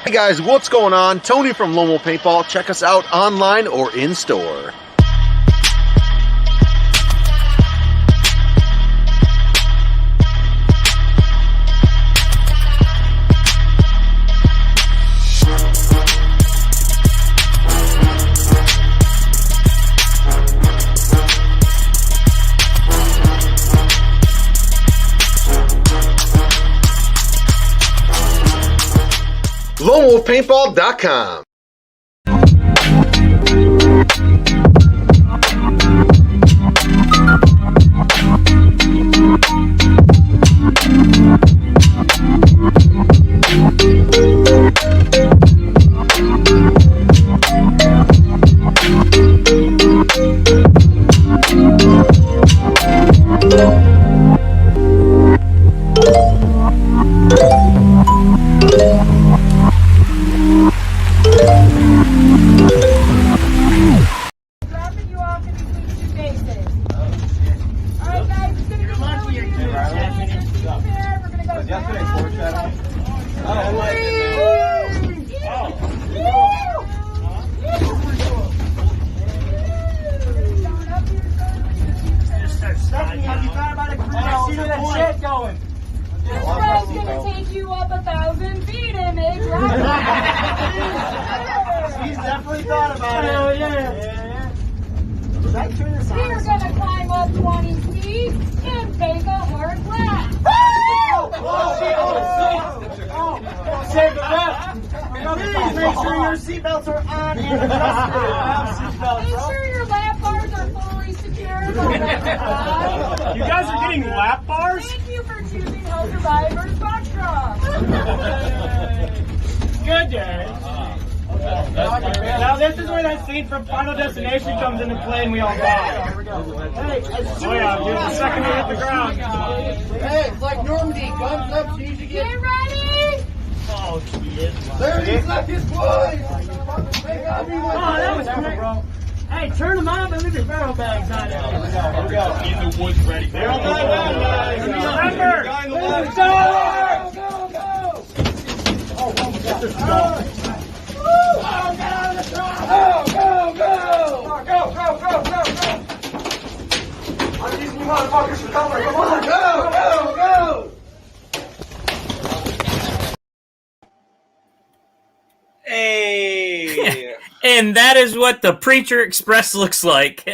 Hey guys, what's going on? Tony from Lone Wolf Paintball. Check us out online or in store. LoneWolfPaintball.com. Hey! And that is what the Preacher Express looks like.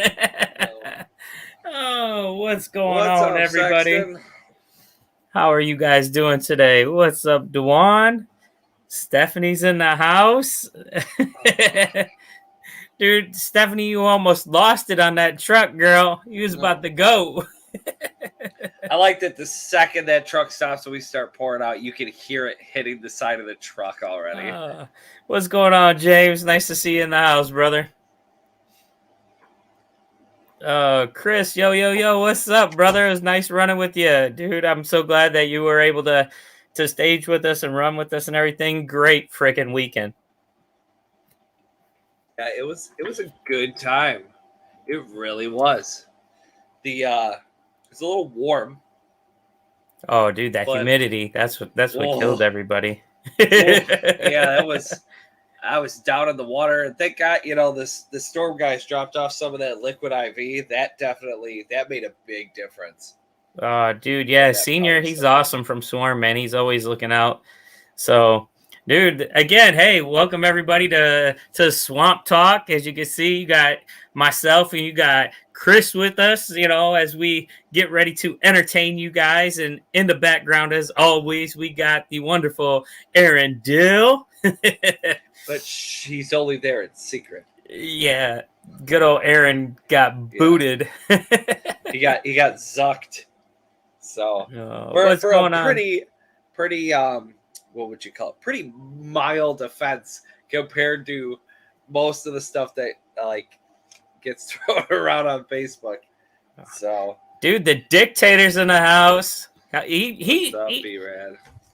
Oh, what's going on, up, everybody? Sexton? How are you guys doing today? What's up, Dewan? Stephanie's in the house. Dude, Stephanie, you almost lost it on that truck, girl. You was about to go. I like that the second that truck stops and we start pouring out, you can hear it hitting the side of the truck already. What's going on, James? Nice to see you in the house, brother. Chris, yo, what's up, brother? It was nice running with you, dude. I'm so glad that you were able to stage with us and run with us and everything. Great freaking weekend. Yeah, it was a good time. It really was. It was a little warm. Oh, dude, that humidity. That's what killed everybody. Yeah, I was down in the water, and thank God, the storm guys dropped off some of that liquid IV. That made a big difference. Dude, yeah, Senior, he's awesome from Swarm, man. He's always looking out. So, dude, again, hey, welcome everybody to Swamp Talk. As you can see, you got myself and you got Chris with us, as we get ready to entertain you guys. And in the background, as always, we got the wonderful Aaron Dill. But she's only there in secret. Yeah, good old Aaron got booted. He got zucked. So what's for going a on? Pretty what would you call it? Pretty mild offense compared to most of the stuff that gets thrown around on Facebook. So, dude, the dictator's in the house. He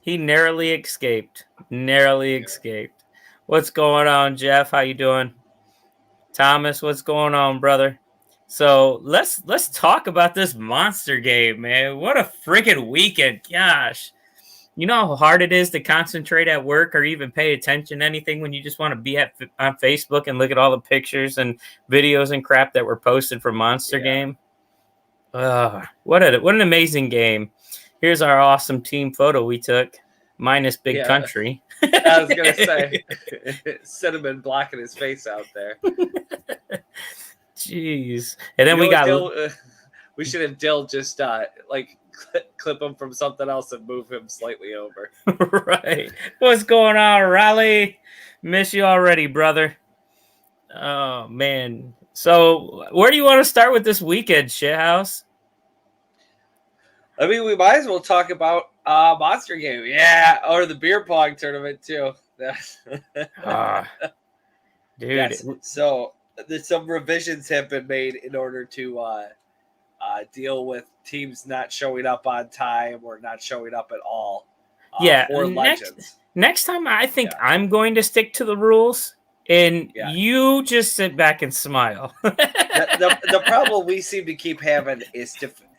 narrowly escaped. Escaped. What's going on, Jeff? How you doing? Thomas, what's going on, brother? So let's talk about this monster game, man. What a freaking weekend. Gosh. You know how hard it is to concentrate at work or even pay attention to anything when you just want to be on Facebook and look at all the pictures and videos and crap that were posted from Monster Game. What an amazing game. Here's our awesome team photo we took, minus Big Country. I was going to say, Cinnamon blocking his face out there. Jeez. And then we got... we should have Dill just, clip him from something else and move him slightly over. Right. What's going on, Raleigh? Miss you already, brother. Oh, man. So, where do you want to start with this weekend, Shithouse? I mean, we might as well talk about Monster Game. Yeah, or the beer pong tournament, too. Dude. Yes. So, some revisions have been made in order to deal with teams not showing up on time or not showing up at all. For Legends. Next time, I think I'm going to stick to the rules, and you just sit back and smile. the problem we seem to keep having is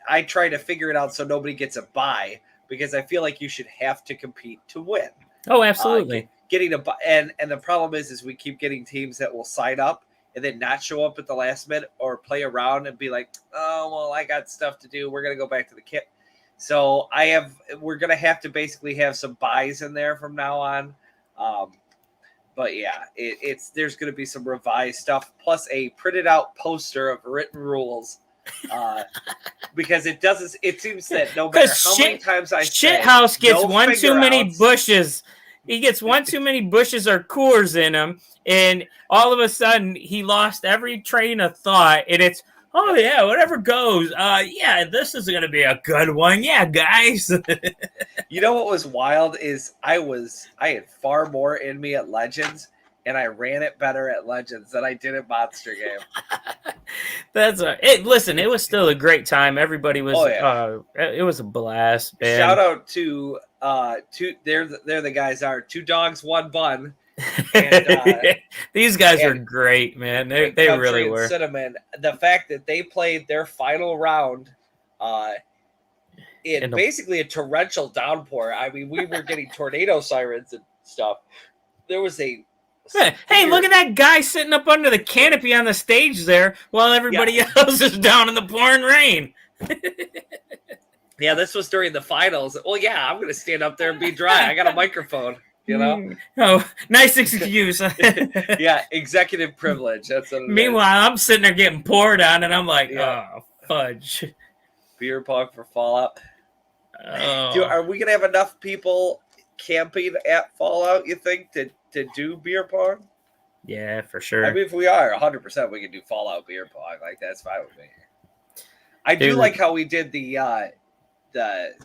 I try to figure it out so nobody gets a bye, because I feel like you should have to compete to win. Oh, absolutely. Getting a bye, and the problem is we keep getting teams that will sign up and then not show up at the last minute or play around and be like, oh, well, I got stuff to do. We're going to go back to the kit. So we're going to have to basically have some buys in there from now on. But yeah, there's going to be some revised stuff, plus a printed out poster of written rules. Because it seems that no matter how many times I say, Shithouse gets no one too many bushes. He gets one too many bushes or cores in him, and all of a sudden he lost every train of thought, and it's, oh yeah, whatever goes. Yeah, this is gonna be a good one. Yeah, guys. You know what was wild is I had far more in me at Legends, and I ran it better at Legends than I did at Monster Game. Listen, it was still a great time. Everybody was. It was a blast. Man. Shout out to there the guys are 2 dogs 1 bun. And, these guys are great, man. They really were. Cinnamon. The fact that they played their final round in basically a torrential downpour. I mean, we were getting tornado sirens and stuff. There was a Hey, look at that guy sitting up under the canopy on the stage there while everybody else is down in the pouring rain. Yeah, this was during the finals. Well, yeah, I'm going to stand up there and be dry. I got a microphone, you know? Oh, nice excuse. Yeah, executive privilege. That's what Meanwhile, I'm sitting there getting poured on, and I'm like, oh, fudge. Beer pong for Fallout. Oh. Are we going to have enough people camping at Fallout, you think, to do beer pong? Yeah, for sure. I mean, if we are 100%, we can do Fallout beer pong. Like, that's fine with me. I do like how we did the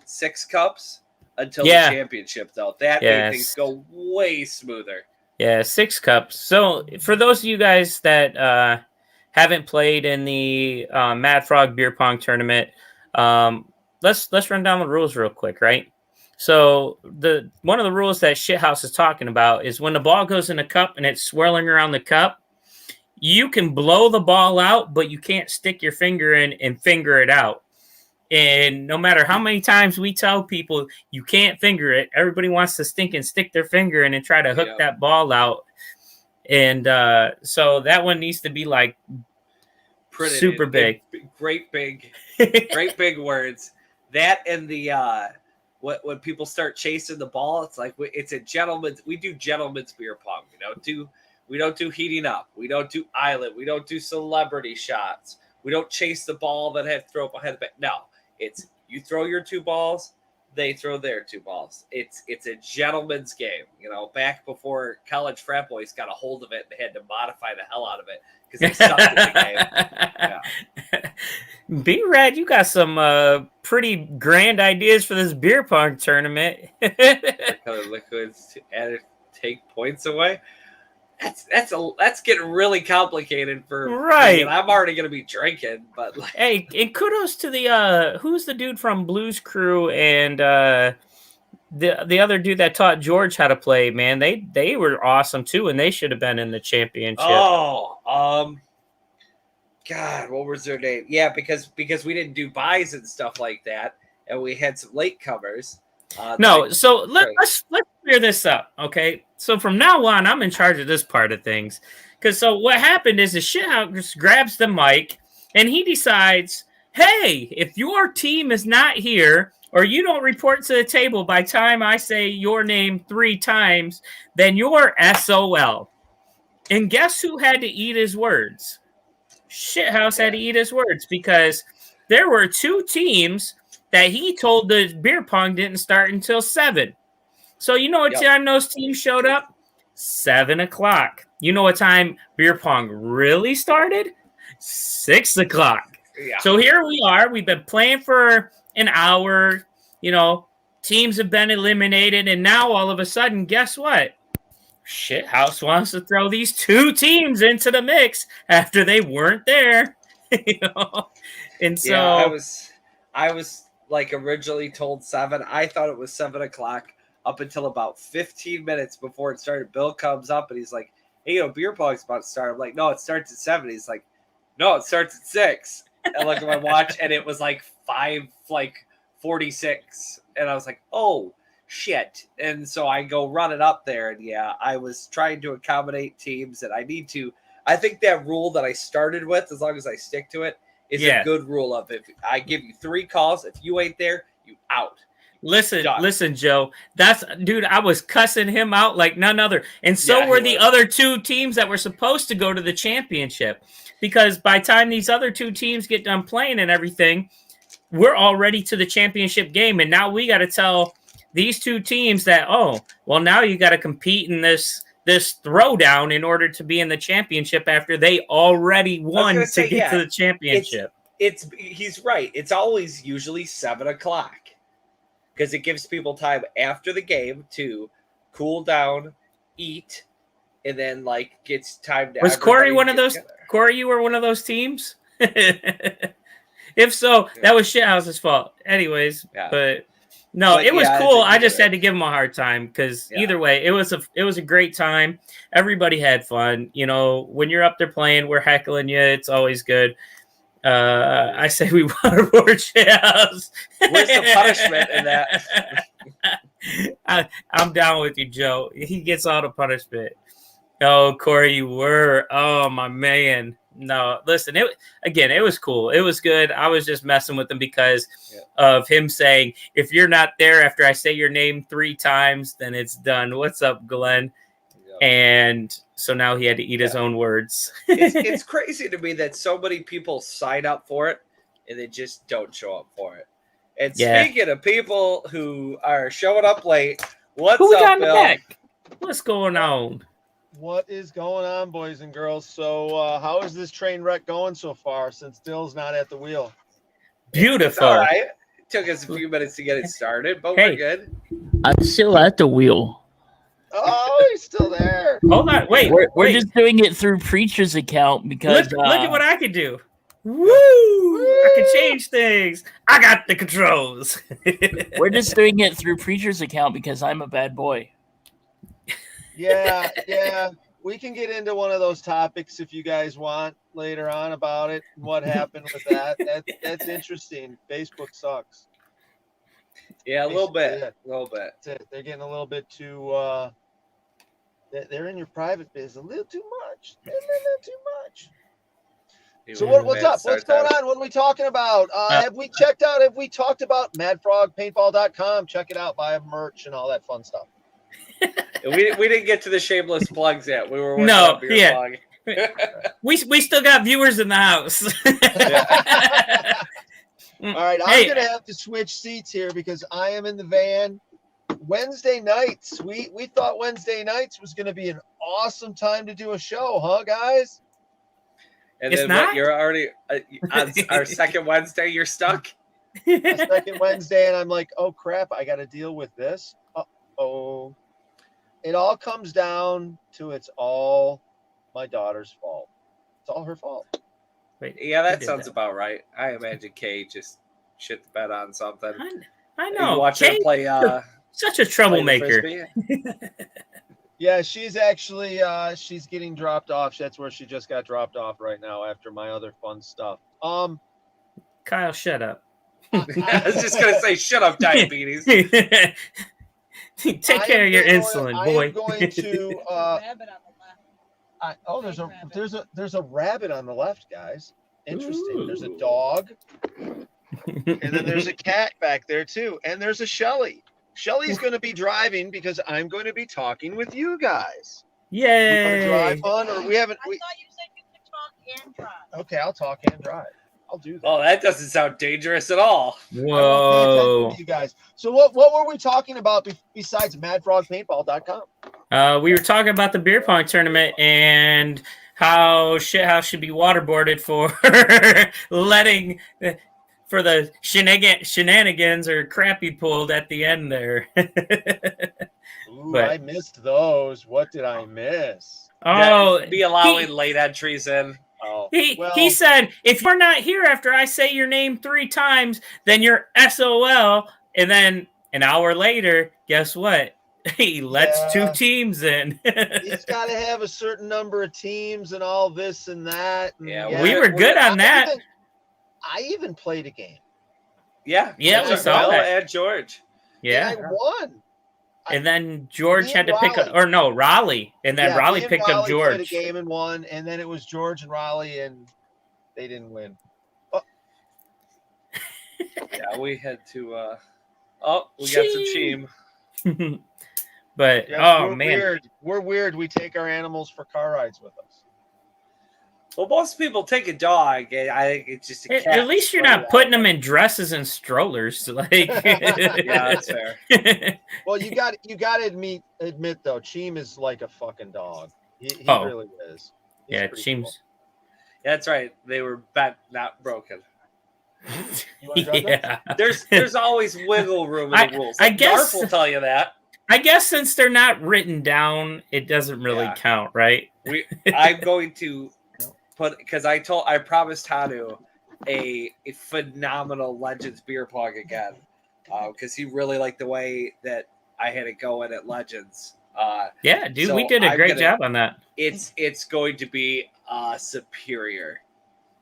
6 cups until the championship, though. That made things go way smoother. Yeah, 6 cups. So for those of you guys that haven't played in the Mad Frog Beer Pong tournament, let's run down the rules real quick, right? So one of the rules that Shithouse is talking about is when the ball goes in a cup and it's swirling around the cup, you can blow the ball out, but you can't stick your finger in and finger it out. And no matter how many times we tell people you can't finger it, everybody wants to stick their finger in and try to hook that ball out. And so that one needs to be like super big. Great big words. That and the when people start chasing the ball, it's like it's a gentleman's. We do gentleman's beer pong. We don't do heating up. We don't do island. We don't do celebrity shots. We don't chase the ball that had throw up ahead of it. No, it's you throw your 2 balls, they throw their 2 balls. It's a gentleman's game. Back before college frat boys got a hold of it, they had to modify the hell out of it because they sucked in the game. Yeah. B-Rad, you got some pretty grand ideas for this beer pong tournament. Color liquids to take points away. That's getting really complicated for right. I'm already gonna be drinking, but hey, and kudos to the who's the dude from Blues Crew and the other dude that taught George how to play. Man, they were awesome too, and they should have been in the championship. God, what was their name? Yeah, because we didn't do buys and stuff like that, and we had some latecomers. No, so let's clear this up, okay? So from now on, I'm in charge of this part of things. Because so what happened is the shithouse grabs the mic and he decides, hey, if your team is not here or you don't report to the table by time I say your name 3 times, then you're SOL. And guess who had to eat his words? Shithouse had to eat his words because there were 2 teams that he told the beer pong didn't start until 7. So you know what time those teams showed up? 7 o'clock. You know what time beer pong really started? 6 o'clock. Yeah. So here we are. We've been playing for an hour. You know, teams have been eliminated. And now all of a sudden, guess what? Shithouse wants to throw these 2 teams into the mix after they weren't there. You know? And so I was like originally told 7. I thought it was 7 o'clock up until about 15 minutes before it started. Bill comes up and he's like, hey, beer pong's about to start. I'm like, no, it starts at 7. He's like, no, it starts at 6. I looked at my watch and it was like 5:46. And I was like, oh, shit. And so I go running up there. And I was trying to accommodate teams that I need to. I think that rule that I started with, as long as I stick to it, is a good rule of if I give you 3 calls, if you ain't there, you out. Listen, Joe. Dude, I was cussing him out like none other. And so were the other 2 teams that were supposed to go to the championship. Because by the time these other 2 teams get done playing and everything, we're already to the championship game. And now we got to tell these 2 teams that, oh, well, now you got to compete in this throwdown in order to be in the championship after they already won to get to the championship. He's right. It's always usually 7 o'clock. Because it gives people time after the game to cool down, eat, and then gets time to. Was Corey one of those? Together. Corey, you were one of those teams. If so, that was Shithouse's fault. Anyways, but no, it was cool. I just had to give him a hard time because either way, it was a great time. Everybody had fun. You know, when you're up there playing, we're heckling you. It's always good. I say we want to board Shithouse. Where's the punishment in that? I'm down with you, Joe. He gets all the punishment. Oh, Corey, you were. Oh, my man. No, listen, it was cool. It was good. I was just messing with him because of him saying, if you're not there after I say your name 3 times, then it's done. What's up, Glenn? And so now he had to eat his own words. It's crazy to me that so many people sign up for it and they just don't show up for it. And speaking of people who are showing up late, what's up, Bill? What's going on? What is going on, boys and girls? So how is this train wreck going so far since Dill's not at the wheel? Beautiful. It's all right. It took us a few minutes to get it started, but we're good. I'm still at the wheel. Oh, he's still there. Hold on. Wait. We're just doing it through Preacher's account because look at what I can do. Woo! I can change things. I got the controls. We're just doing it through Preacher's account because I'm a bad boy. Yeah. We can get into one of those topics if you guys want later on about it and what happened with that. That's interesting. Facebook sucks. Yeah, a little bit. They're getting a little bit too. They're in your private biz a little too much. A little too much. So what's up? What's going on? What are we talking about? Have we talked about madfrogpaintball.com? Check it out. Buy merch and all that fun stuff. we didn't get to the shameless plugs yet. We were working on beer plug. we still got viewers in the house. All right, I'm going to have to switch seats here because I am in the van. Wednesday nights. We thought Wednesday nights was going to be an awesome time to do a show, huh, guys? And it's then not? You're already on our second Wednesday, you're stuck? A second Wednesday, and I'm like, oh, crap, I got to deal with this. Uh-oh. It all comes down to it's all my daughter's fault. It's all her fault. Wait, yeah, that sounds about right. I imagine Kay just shit the bed on something. I know. You watch her play. Such a troublemaker. Yeah, she's actually she's getting dropped off. That's where she just got dropped off right now after my other fun stuff. Kyle, shut up. I was just gonna say, shut up, diabetes. Take care of your insulin, boy. I am going to. There's a rabbit on the left, guys. Interesting. Ooh. There's a dog, and then there's a cat back there too, and there's a Shelly. Shelly's going to be driving because I'm going to be talking with you guys. Yay! You want to drive fun, or we haven't? I thought you said you could talk and drive. Okay, I'll talk and drive. I'll do that. Oh, that doesn't sound dangerous at all. Whoa! You guys. So what were we talking about besides MadFrogPaintball.com? We were talking about the beer pong tournament and how Shithouse should be waterboarded for letting for the shenanigans or crap he pulled at the end there. Ooh, But- I missed those. What did I miss? Oh, Be allowing late entries in. Oh, he said, if you're not here after I say your name 3 times, then you're SOL. And then an hour later, guess what? He lets 2 teams in. He's got to have a certain number of teams and all this and that. And Yeah, we were good on that. I even played a game. yeah. Yeah, we saw Bella that. and George. Yeah. And I won. And then George Me had to and pick up, Raleigh. or no, Raleigh. And then Yeah, Raleigh me and picked up Raleigh played a George. game and won, and then it was George and Raleigh, and they didn't win. Yeah, we had to. We got some Cheem. cheem. But, Yeah, oh, we're man. weird. We're weird. We take our animals for car rides with us. Well, most people take a dog. I think it's just a cat. At least you're not putting them in dresses and strollers. Like, Yeah, that's fair. Well, you got to admit though, Cheem is like a fucking dog. He Oh. really is. He's Yeah, it pretty seems. That's right. They were bent, not broken. Cool. You wanna drive that? Yeah. There's always wiggle room in the rules. I guess- Garf will tell you that. I guess since they're not written down, it doesn't really Yeah. count, right? I'm going to put, because I promised Hanu a phenomenal Legends beer pong again, because he really liked the way that I had it going at Legends. Yeah, dude, So we did a I'm great gonna- job on that. It's going to be superior.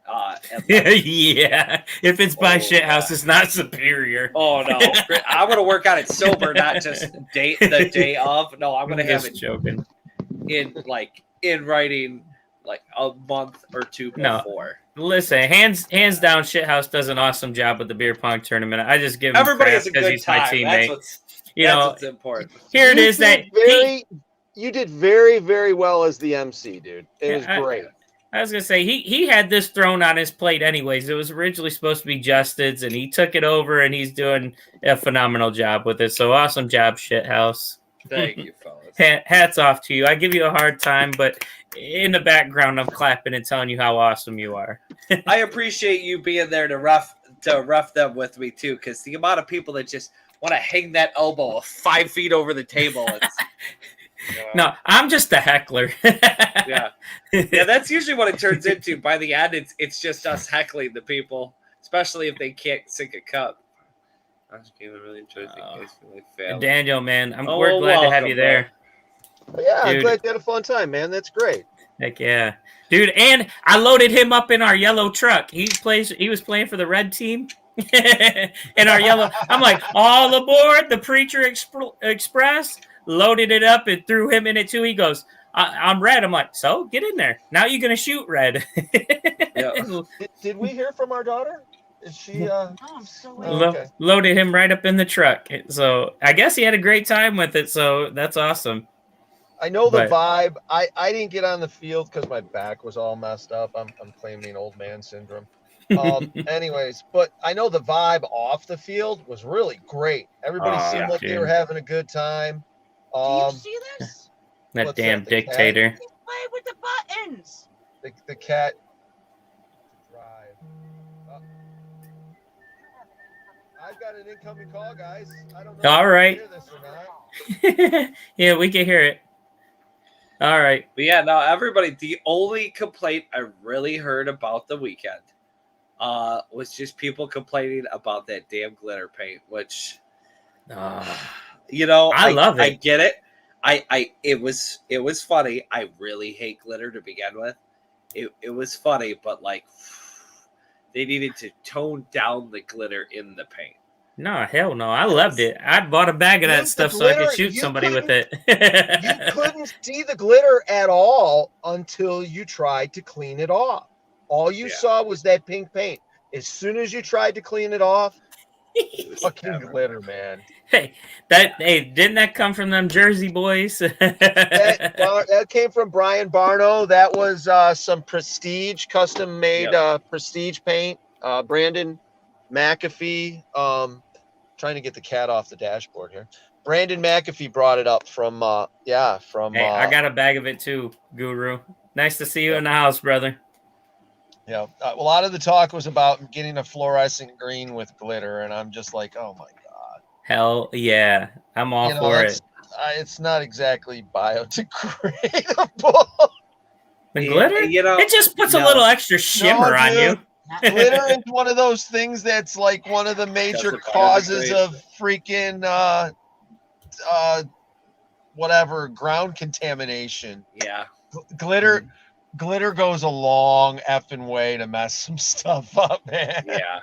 At Legends. Yeah, if it's by Oh, Shithouse, yeah. it's not superior. Oh no! I'm gonna work on it sober, not just the day of. No, I'm gonna have just it joking. in writing like a month or 2 No. before. Listen, hands down, Shithouse does an awesome job with the beer pong tournament. I just give him Everybody crap has a because good he's my time. teammate. That's You know, what's important. here it is that You did very, very well as the MC, dude. It was Yeah, great. I was gonna say he had this thrown on his plate anyways. It was originally supposed to be Justin's, and he took it over, and he's doing a phenomenal job with it. So awesome job, Shithouse. Thank you, fellas. Hats off to you. I give you a hard time, but in the background, I'm clapping and telling you how awesome you are. I appreciate you being there to rough them with me too, because the amount of people that just want to hang that elbow 5 feet over the table. It's, No, I'm just a heckler. yeah, that's usually what it turns into. By the end, it's just us heckling the people, especially if they can't sink a cup. I was really enjoyed the case. Really failed. Daniel, man, Oh, we're glad to have welcome, you there. But yeah, I'm Dude. glad you had a fun time, man. That's great. Heck yeah, dude! And I loaded him up in our yellow truck. He was playing for the red team. In our yellow, I'm like, all aboard the Preacher Express. Loaded it up and threw him in it too. He goes, I'm red. I'm like, so get in there. Now you're gonna shoot red. Yeah. Did we hear from our daughter? Is she? Oh, I'm so late. Okay. Loaded him right up in the truck. So I guess he had a great time with it. So that's awesome. I know the But- vibe. I didn't get on the field because my back was all messed up. I'm claiming old man syndrome. Anyways, but I know the vibe off the field was really great. Everybody Oh, seemed yeah, like they dude. were having a good time. Do you see this? That What's damn that, the cat? dictator. He's playing with the buttons. The cat drive. I've got an incoming call, guys. I don't know All if you right. hear this or not. Yeah, we can hear it. All right. But yeah, no, everybody, the only complaint I really heard about the weekend was just people complaining about that damn glitter paint, which, you know, I love it. I get it. It was funny. I really hate glitter to begin with. It was funny, but like they needed to tone down the glitter in the paint. No, hell no. I loved it. I bought a bag of that Dude, stuff the so I could glitter, shoot you somebody with couldn't- it. You couldn't see the glitter at all until you tried to clean it off. All you Yeah. saw was that pink paint. As soon as you tried to clean it off, fucking glitter, man. Hey, didn't that come from them Jersey boys? That came from Brian Barno. That was some Prestige, custom made Prestige paint. Brandon McAfee. Trying to get the cat off the dashboard here. Brandon McAfee brought it up from Hey, I got a bag of it too, Guru. Nice to see you in the house, brother. Yeah, a lot of the talk was about getting a fluorescent green with glitter, and I'm just like, oh my god. Hell yeah, I'm all for it. It's not exactly biodegradable. The glitter, you know, it just puts a little extra shimmer on you. Glitter is one of those things that's like one of the major causes of freaking whatever ground contamination. Yeah, Glitter goes a long effing way to mess some stuff up, man. yeah.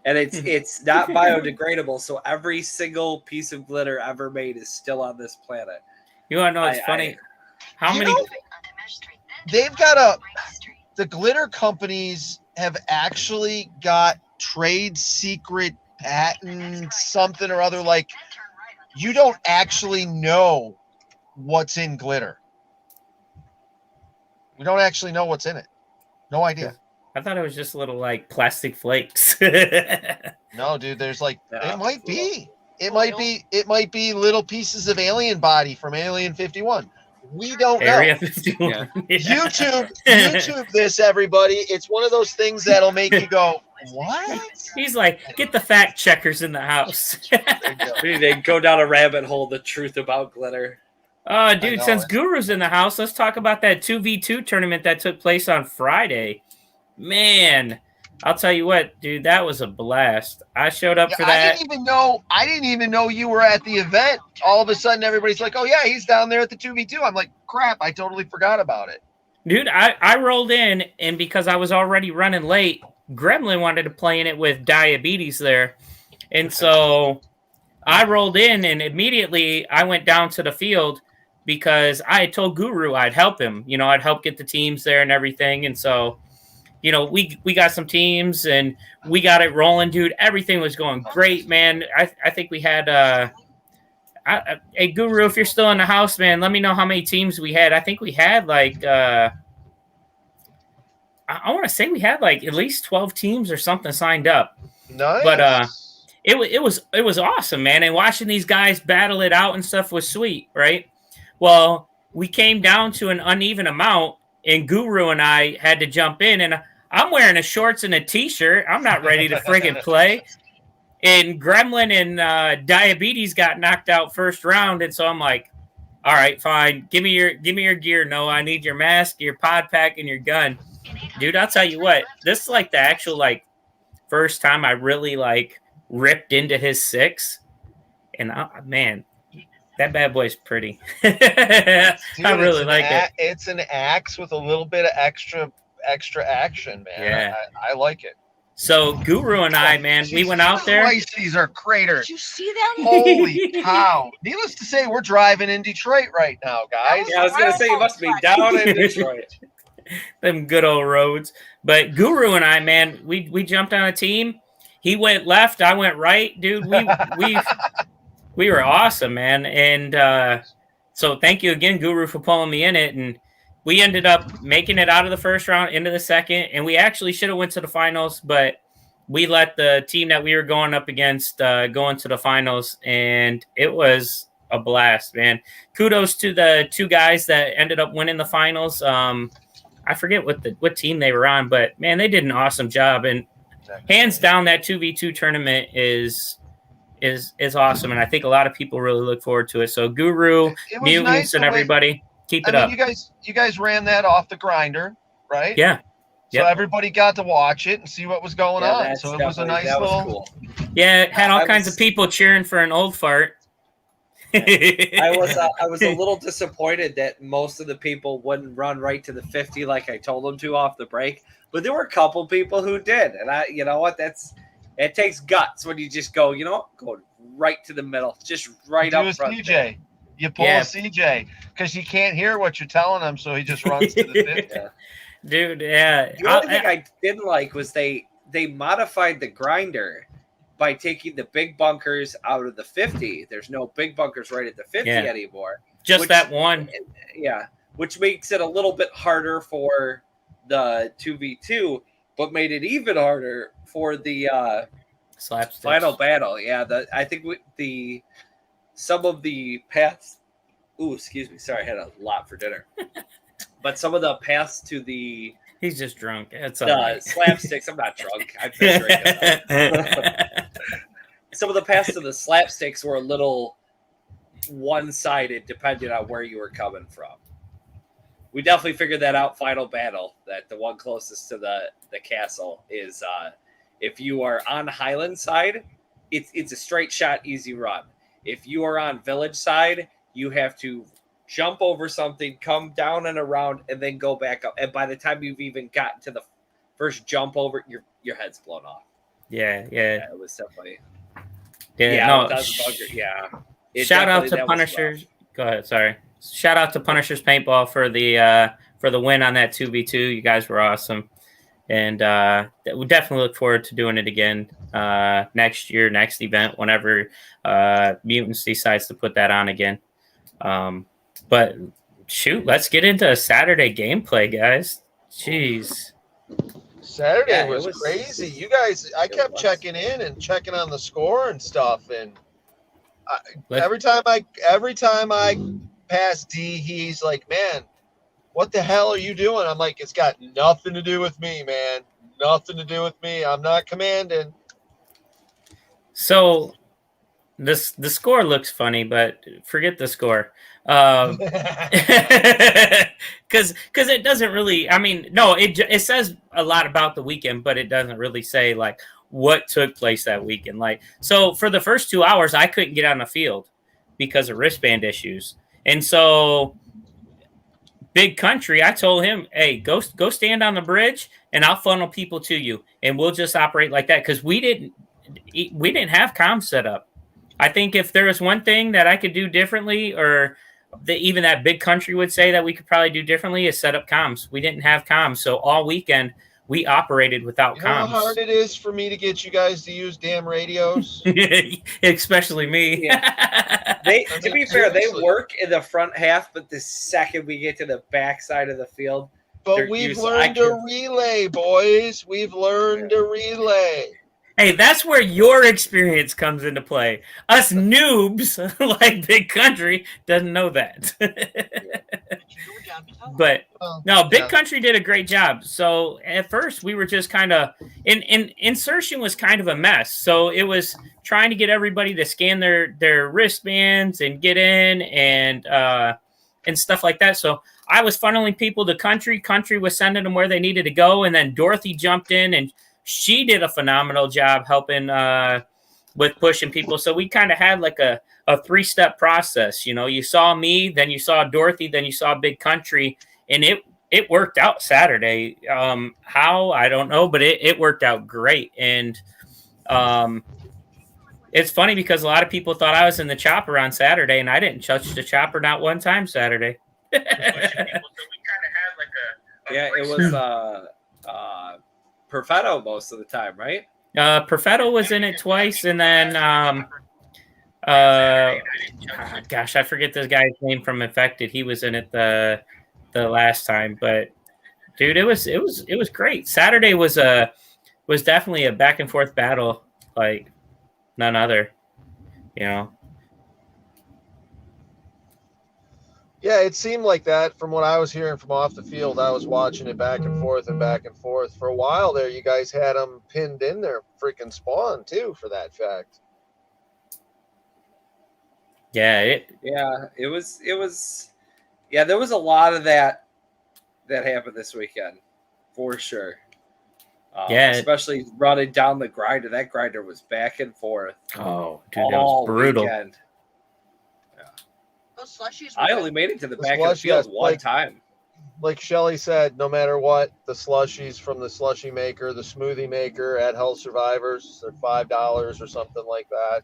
And it's not biodegradable, so every single piece of glitter ever made is still on this planet. You want to know what's funny? How many? They've got the glitter companies have actually got trade secret patent something or other. Like, you don't actually know what's in glitter. We don't actually know what's in it. No idea. I thought it was just little like plastic flakes. No, dude, there's like it might be. It might be little pieces of alien body from Alien 51. We don't know. Area 51. Yeah. YouTube this, everybody. It's one of those things that'll make you go, what? He's like, get the fact checkers in the house. They go down a rabbit hole. The truth about glitter. Oh, dude, since Guru's in the house, let's talk about that 2v2 tournament that took place on Friday. Man, I'll tell you what, dude, that was a blast. I showed up for that. I didn't even know you were at the event. All of a sudden, everybody's like, oh, yeah, he's down there at the 2v2. I'm like, crap, I totally forgot about it. Dude, I rolled in, and because I was already running late, Gremlin wanted to play in it with diabetes there. And so I rolled in, and immediately I went down to the field because I had told Guru I'd help him. You know, I'd help get the teams there and everything. And so, you know, we got some teams, and we got it rolling, dude. Everything was going great, man. I think we had hey, Guru, if you're still in the house, man, let me know how many teams we had. I think we had like I want to say we had like at least 12 teams or something signed up. Nice. But it was awesome, man. And watching these guys battle it out and stuff was sweet, right? Well, we came down to an uneven amount, and Guru and I had to jump in, and I'm wearing a shorts and a t-shirt. I'm not ready to friggin' play. And Gremlin and Diabetes got knocked out first round, and so I'm like, all right, fine. Give me your gear, Noah. I need your mask, your pod pack, and your gun. Dude, I'll tell you what, this is like the actual like first time I really like ripped into his 6. And man, that bad boy's pretty. Dude, I really like it. It's an axe with a little bit of extra action, man. Yeah. I like it. So Guru and I, man, we went out there. These are craters. Did you see that? Holy cow. Needless to say, we're driving in Detroit right now, guys. Yeah, I was gonna say you must be down in Detroit. Them good old roads. But Guru and I, man, we jumped on a team. He went left, I went right, dude. We were awesome, man. And so thank you again, Guru, for pulling me in it. And we ended up making it out of the first round into the second, and we actually should have went to the finals, but we let the team that we were going up against go into the finals, and it was a blast, man. Kudos to the 2 guys that ended up winning the finals. I forget what team they were on, but man, they did an awesome job. And hands down, that 2v2 tournament is awesome, and I think a lot of people really look forward to it. So Guru, Mutants, nice, and everybody, keep it up. You guys ran that off the grinder, right? Yeah. So everybody got to watch it and see what was going on. So it was a nice little. Cool. Yeah, it had all kinds of people cheering for an old fart. I was a little disappointed that most of the people wouldn't run right to the 50 like I told them to off the break. But there were a couple people who did, and you know what? It takes guts when you just go, go right to the middle, just right do up a front. CJ. You pull a CJ because he can't hear what you're telling him, so he just runs to the 50. Yeah. Dude, yeah. The only thing I didn't like was they modified the grinder by taking the big bunkers out of the 50. There's no big bunkers right at the 50 anymore. Just that one. Yeah, which makes it a little bit harder for the 2v2, but made it even harder for the Slapsticks. final battle. Yeah, I think some of the paths. Ooh, excuse me. Sorry, I had a lot for dinner. But some of the paths to the he's just drunk. It's all right. slapsticks. I'm not drunk. I've been drinking. Some of the paths to the slapsticks were a little one-sided, depending on where you were coming from. We definitely figured that out. Final battle. That the one closest to the castle is if you are on Highland side, it's a straight shot, easy run. If you are on Village side, you have to jump over something, come down and around, and then go back up. And by the time you've even gotten to the first jump over, your head's blown off. Yeah. It was definitely. Shout out to Punishers. Go ahead. Sorry. Shout out to Punishers Paintball for the win on that 2v2. You guys were awesome, and we definitely look forward to doing it again next year, next event, whenever Mutants decides to put that on again. But shoot, let's get into Saturday gameplay, guys. Jeez. Saturday was crazy. You guys, I kept checking in and checking on the score and stuff, and every time I pass D, he's like, "Man, what the hell are you doing?" I'm like, "It's got nothing to do with me, man. Nothing to do with me. I'm not commanding." So the score looks funny, but forget the score. Because it doesn't really. I mean, no, it says a lot about the weekend, but it doesn't really say like what took place that weekend. Like, so for the first 2 hours, I couldn't get on the field because of wristband issues, and so Big Country, I told him, "Hey, go stand on the bridge, and I'll funnel people to you, and we'll just operate like that." Because we didn't have comms set up. I think if there was one thing that I could do differently, or even that Big Country would say that we could probably do differently, is set up comms. We didn't have comms, so all weekend we operated without comms. How hard it is for me to get you guys to use damn radios, especially me. Yeah. To be fair, they work in the front half, but the second we get to the back side of the field, but we've learned to relay, boys. We've learned to relay. Hey, that's where your experience comes into play. Us noobs like Big Country doesn't know that. But no, Big Country did a great job. So at first we were just kind of insertion was kind of a mess. So it was trying to get everybody to scan their wristbands and get in and stuff like that. So I was funneling people to Country. Country was sending them where they needed to go, and then Dorothy jumped in and she did a phenomenal job helping with pushing people. So we kind of had like a 3-step process. You know, you saw me, then you saw Dorothy, then you saw Big Country, and it worked out Saturday. How, I don't know, but it worked out great. And it's funny because a lot of people thought I was in the chopper on Saturday, and I didn't touch the chopper not one time Saturday. It was Perfetto most of the time, right? Perfetto was in it twice, and then gosh, I forget this guy's name from Infected. He was in it the last time, but dude, it was great. Saturday was definitely a back and forth battle like none other, you know. Yeah, it seemed like that from what I was hearing from off the field. I was watching it back and forth and back and forth. For a while there, you guys had them pinned in their freaking spawn, too, for that fact. Yeah, it was. Yeah, there was a lot of that happened this weekend, for sure. Especially running down the grinder. That grinder was back and forth. Oh, dude, that was brutal. Weekend. I only made it to the back of the field one time. like Shelly said, no matter what, the slushies from the slushie maker, the smoothie maker at Hell Survivors, they're $5 or something like that.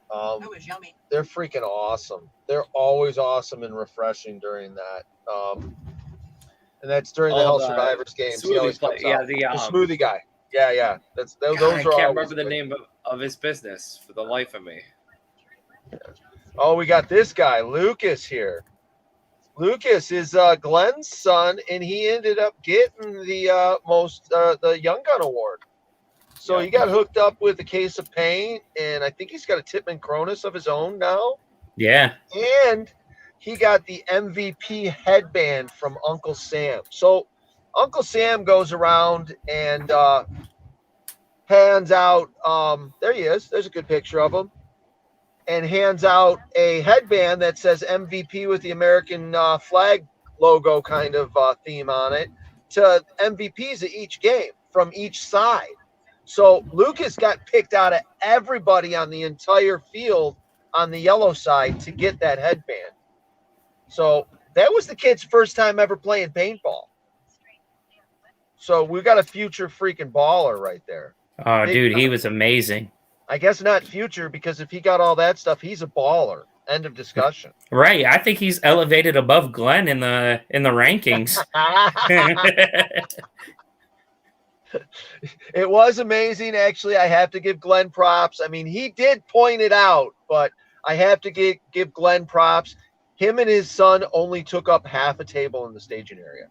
That was yummy. They're freaking awesome. They're always awesome and refreshing during that. And that's during the Hell Survivors games. He always comes out. the smoothie guy. Yeah. Those God, are. I can't remember the name of his business for the life of me. Oh, we got this guy, Lucas, here. Lucas is Glenn's son, and he ended up getting the Young Gun Award. So he got hooked up with a case of paint, and I think he's got a Tipman Cronus of his own now. Yeah. And he got the MVP headband from Uncle Sam. So Uncle Sam goes around and hands out, there he is. There's a good picture of him. And hands out a headband that says MVP with the American flag logo kind of theme on it to MVPs at each game from each side. So Lucas got picked out of everybody on the entire field on the yellow side to get that headband. So that was the kid's first time ever playing paintball. So we got a future freaking baller right there. Oh, dude, he was amazing. I guess not future, because if he got all that stuff, he's a baller. End of discussion. Right. I think he's elevated above Glenn in the rankings. It was amazing. Actually, I have to give Glenn props. I mean, he did point it out, but I have to give Glenn props. Him and his son only took up half a table in the staging area.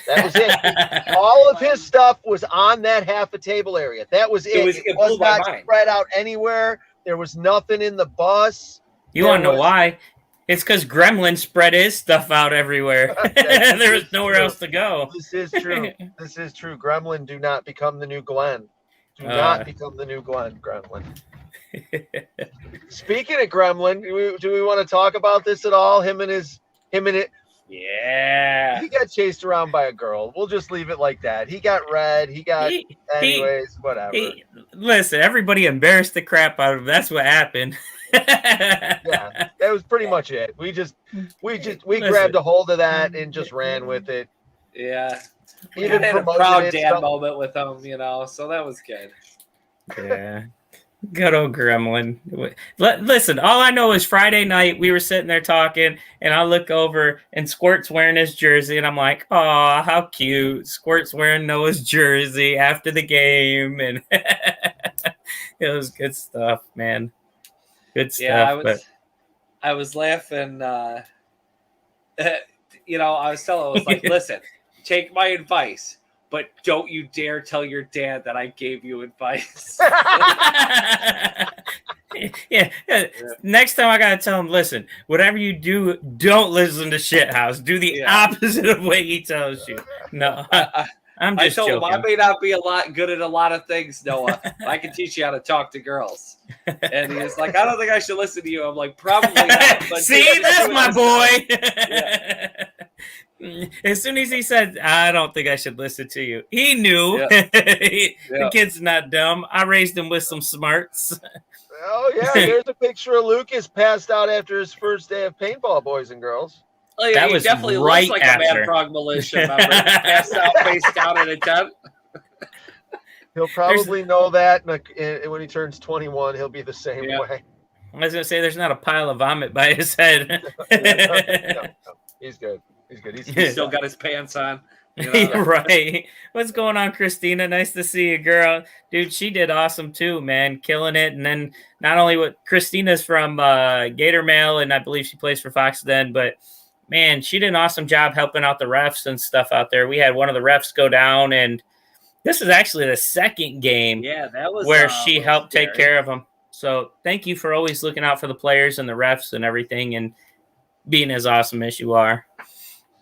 That was it. All of his stuff was on that half a table area. That was it. It was not spread out anywhere. There was nothing in the bus. You want to know why? It's because Gremlin spread his stuff out everywhere. There was nowhere else to go. This is true. This is true. Gremlin, do not become the new Glenn. Do not become the new Glenn, Gremlin. Speaking of Gremlin, do we want to talk about this at all? Him and it. Yeah. He got chased around by a girl. We'll just leave it like that. He got red. Whatever. Listen, everybody embarrassed the crap out of him. That's what happened. Yeah, that was pretty much it. We grabbed a hold of that and just ran with it. Yeah. Even had a proud dad moment with him, so that was good. Yeah. Good old Gremlin. Listen, all I know is Friday night we were sitting there talking, and I look over and Squirt's wearing his jersey, and I'm like, "Oh, how cute!" Squirt's wearing Noah's jersey after the game, and it was good stuff, man. Good stuff. Yeah, I was laughing. I was like, "Listen, take my advice. But don't you dare tell your dad that I gave you advice." Yeah. Next time I gotta tell him, listen, whatever you do, don't listen to Shithouse. Do the opposite of what he tells you. No, I'm just joking. I may not be good at a lot of things, Noah. I can teach you how to talk to girls. And he was like, "I don't think I should listen to you." I'm like, "Probably not." But see, that's my boy. Yeah. As soon as he said, "I don't think I should listen to you," he knew. The kid's not dumb. I raised him with some smarts. Oh, yeah. There's a picture of Lucas passed out after his first day of paintball, boys and girls. Oh, yeah, that he was definitely right looks like after. a Mad Frog Militia member. Passed out face down in a tent. He'll probably know that when he turns 21, he'll be the same way. I was going to say, there's not a pile of vomit by his head. No. He's good. He's still got his pants on. Right. What's going on, Christina? Nice to see you, girl. Dude, she did awesome too, man. Killing it. And then not only what Christina's from Gator Mail, and I believe she plays for Fox Den, but man, she did an awesome job helping out the refs and stuff out there. We had one of the refs go down, and this is actually the second game that was where she helped take care of them. So thank you for always looking out for the players and the refs and everything and being as awesome as you are.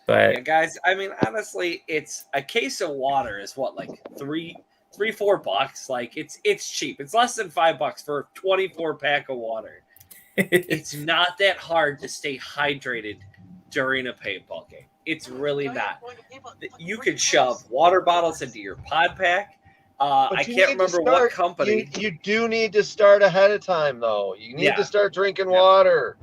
But yeah, guys, I mean, honestly, it's a case of water is what, like $4? Like it's cheap. It's less than $5 for a 24-pack of water. It's not that hard to stay hydrated during a paintball game. It's really not. You can shove water bottles into your pod pack. I can't remember what company. You do need to start ahead of time, though. You need to start drinking water.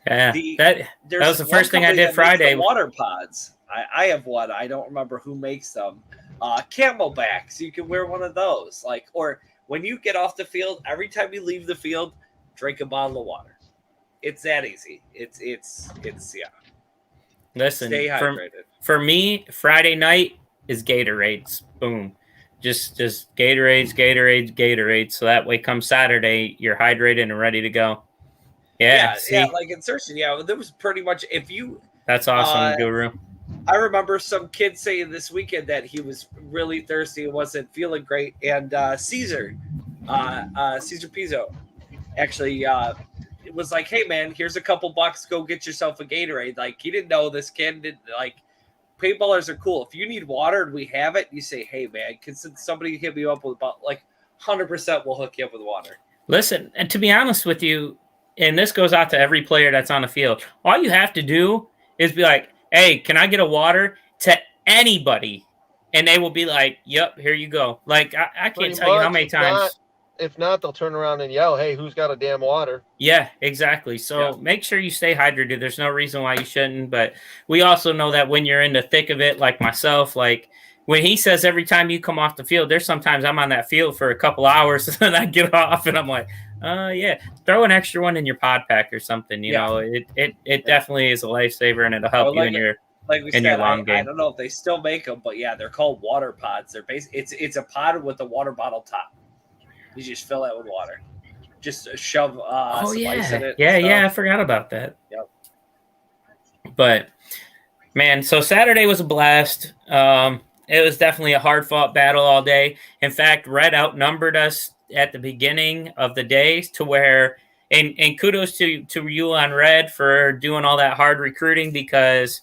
Yeah, that was the first thing I did Friday. Water pods. I have one. I don't remember who makes them. Camelback, so you can wear one of those. Like, or when you get off the field, every time you leave the field, drink a bottle of water. It's that easy. It's yeah. Listen, Stay hydrated. For me, Friday night is Gatorades. Boom. Just Gatorades. So that way, come Saturday, you're hydrated and ready to go. Yeah, like insertion. Yeah, there was pretty much if you. That's awesome, Guru. I remember some kid saying this weekend that he was really thirsty and wasn't feeling great, and Caesar Pizzo, actually, it was like, "Hey man, here's a couple bucks. Go get yourself a Gatorade." Like he didn't know this kid didn't like. Paintballers are cool. If you need water and we have it, you say, "Hey man, can somebody hit me up with about 100% we'll hook you up with water." Listen, and to be honest with you, and this goes out to every player that's on the field. All you have to do is be like, "Hey, can I get a water?" to anybody, and they will be like, "Yep, here you go." Like I can't tell you how many times. If not, they'll turn around and yell, "Hey, who's got a damn water?" Yeah, exactly. So make sure you stay hydrated. There's no reason why you shouldn't. But we also know that when you're in the thick of it, like myself, like when he says every time you come off the field, there's sometimes I'm on that field for a couple hours and I get off and I'm like, yeah, throw an extra one in your pod pack or something. You know, it definitely is a lifesaver and it'll help you in your long game. I don't know if they still make them, but yeah, they're called water pods. They're it's a pod with a water bottle top. You just fill it with water. Just shove some ice in it. Yeah, I forgot about that. Yep. But man, so Saturday was a blast. It was definitely a hard-fought battle all day. In fact, Red outnumbered us at the beginning of the day to where, and kudos to you on Red for doing all that hard recruiting because,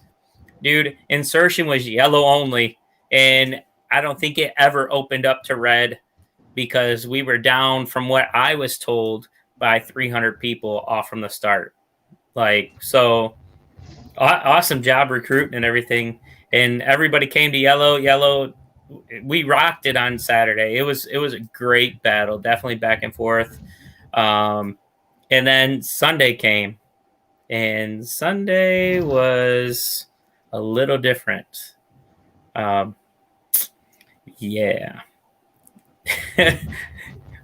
dude, insertion was yellow only, and I don't think it ever opened up to Red because we were down, from what I was told, by 300 people off from the start. So awesome job recruiting and everything. And everybody came to yellow. We rocked it on Saturday. It was a great battle, definitely back and forth. And then Sunday came, and Sunday was a little different. Yeah.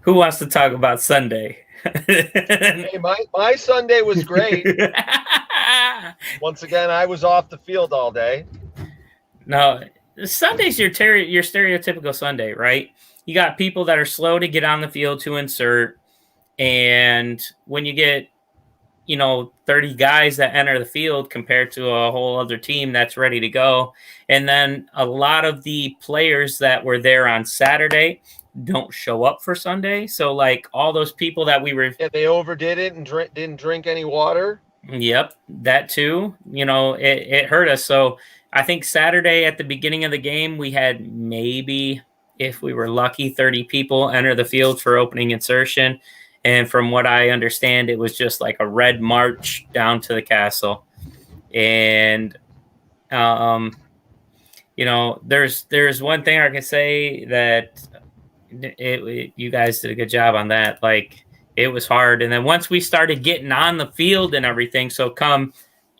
Who wants to talk about Sunday? Hey, my Sunday was great. Once again, I was off the field all day. No, Sunday's your stereotypical Sunday, right? You got people that are slow to get on the field to insert, and when you get 30 guys that enter the field compared to a whole other team that's ready to go, and then a lot of the players that were there on Saturday don't show up for Sunday. So like all those people that we were, they overdid it and didn't drink any water. Yep, that too. It hurt us. So I think Saturday at the beginning of the game, we had maybe, if we were lucky, 30 people enter the field for opening insertion. And from what I understand, it was just like a red march down to the castle. And, there's one thing I can say that you guys did a good job on that. Like, it was hard. And then once we started getting on the field and everything, so come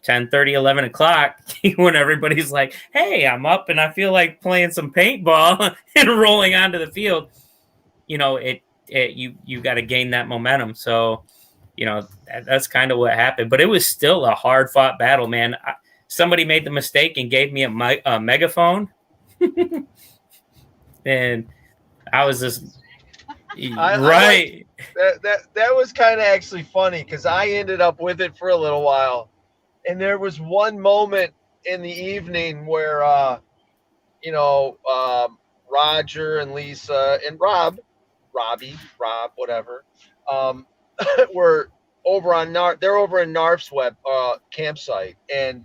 10:30, 11 o'clock, when everybody's like, "Hey, I'm up and I feel like playing some paintball," and rolling onto the field, you got to gain that momentum. So, that's kind of what happened. But it was still a hard fought battle, man. Somebody made the mistake and gave me a megaphone, and I was just right. That was kind of actually funny because I ended up with it for a little while, and there was one moment in the evening where Roger and Lisa and Rob, whatever, were over on they're over in Narf's campsite, and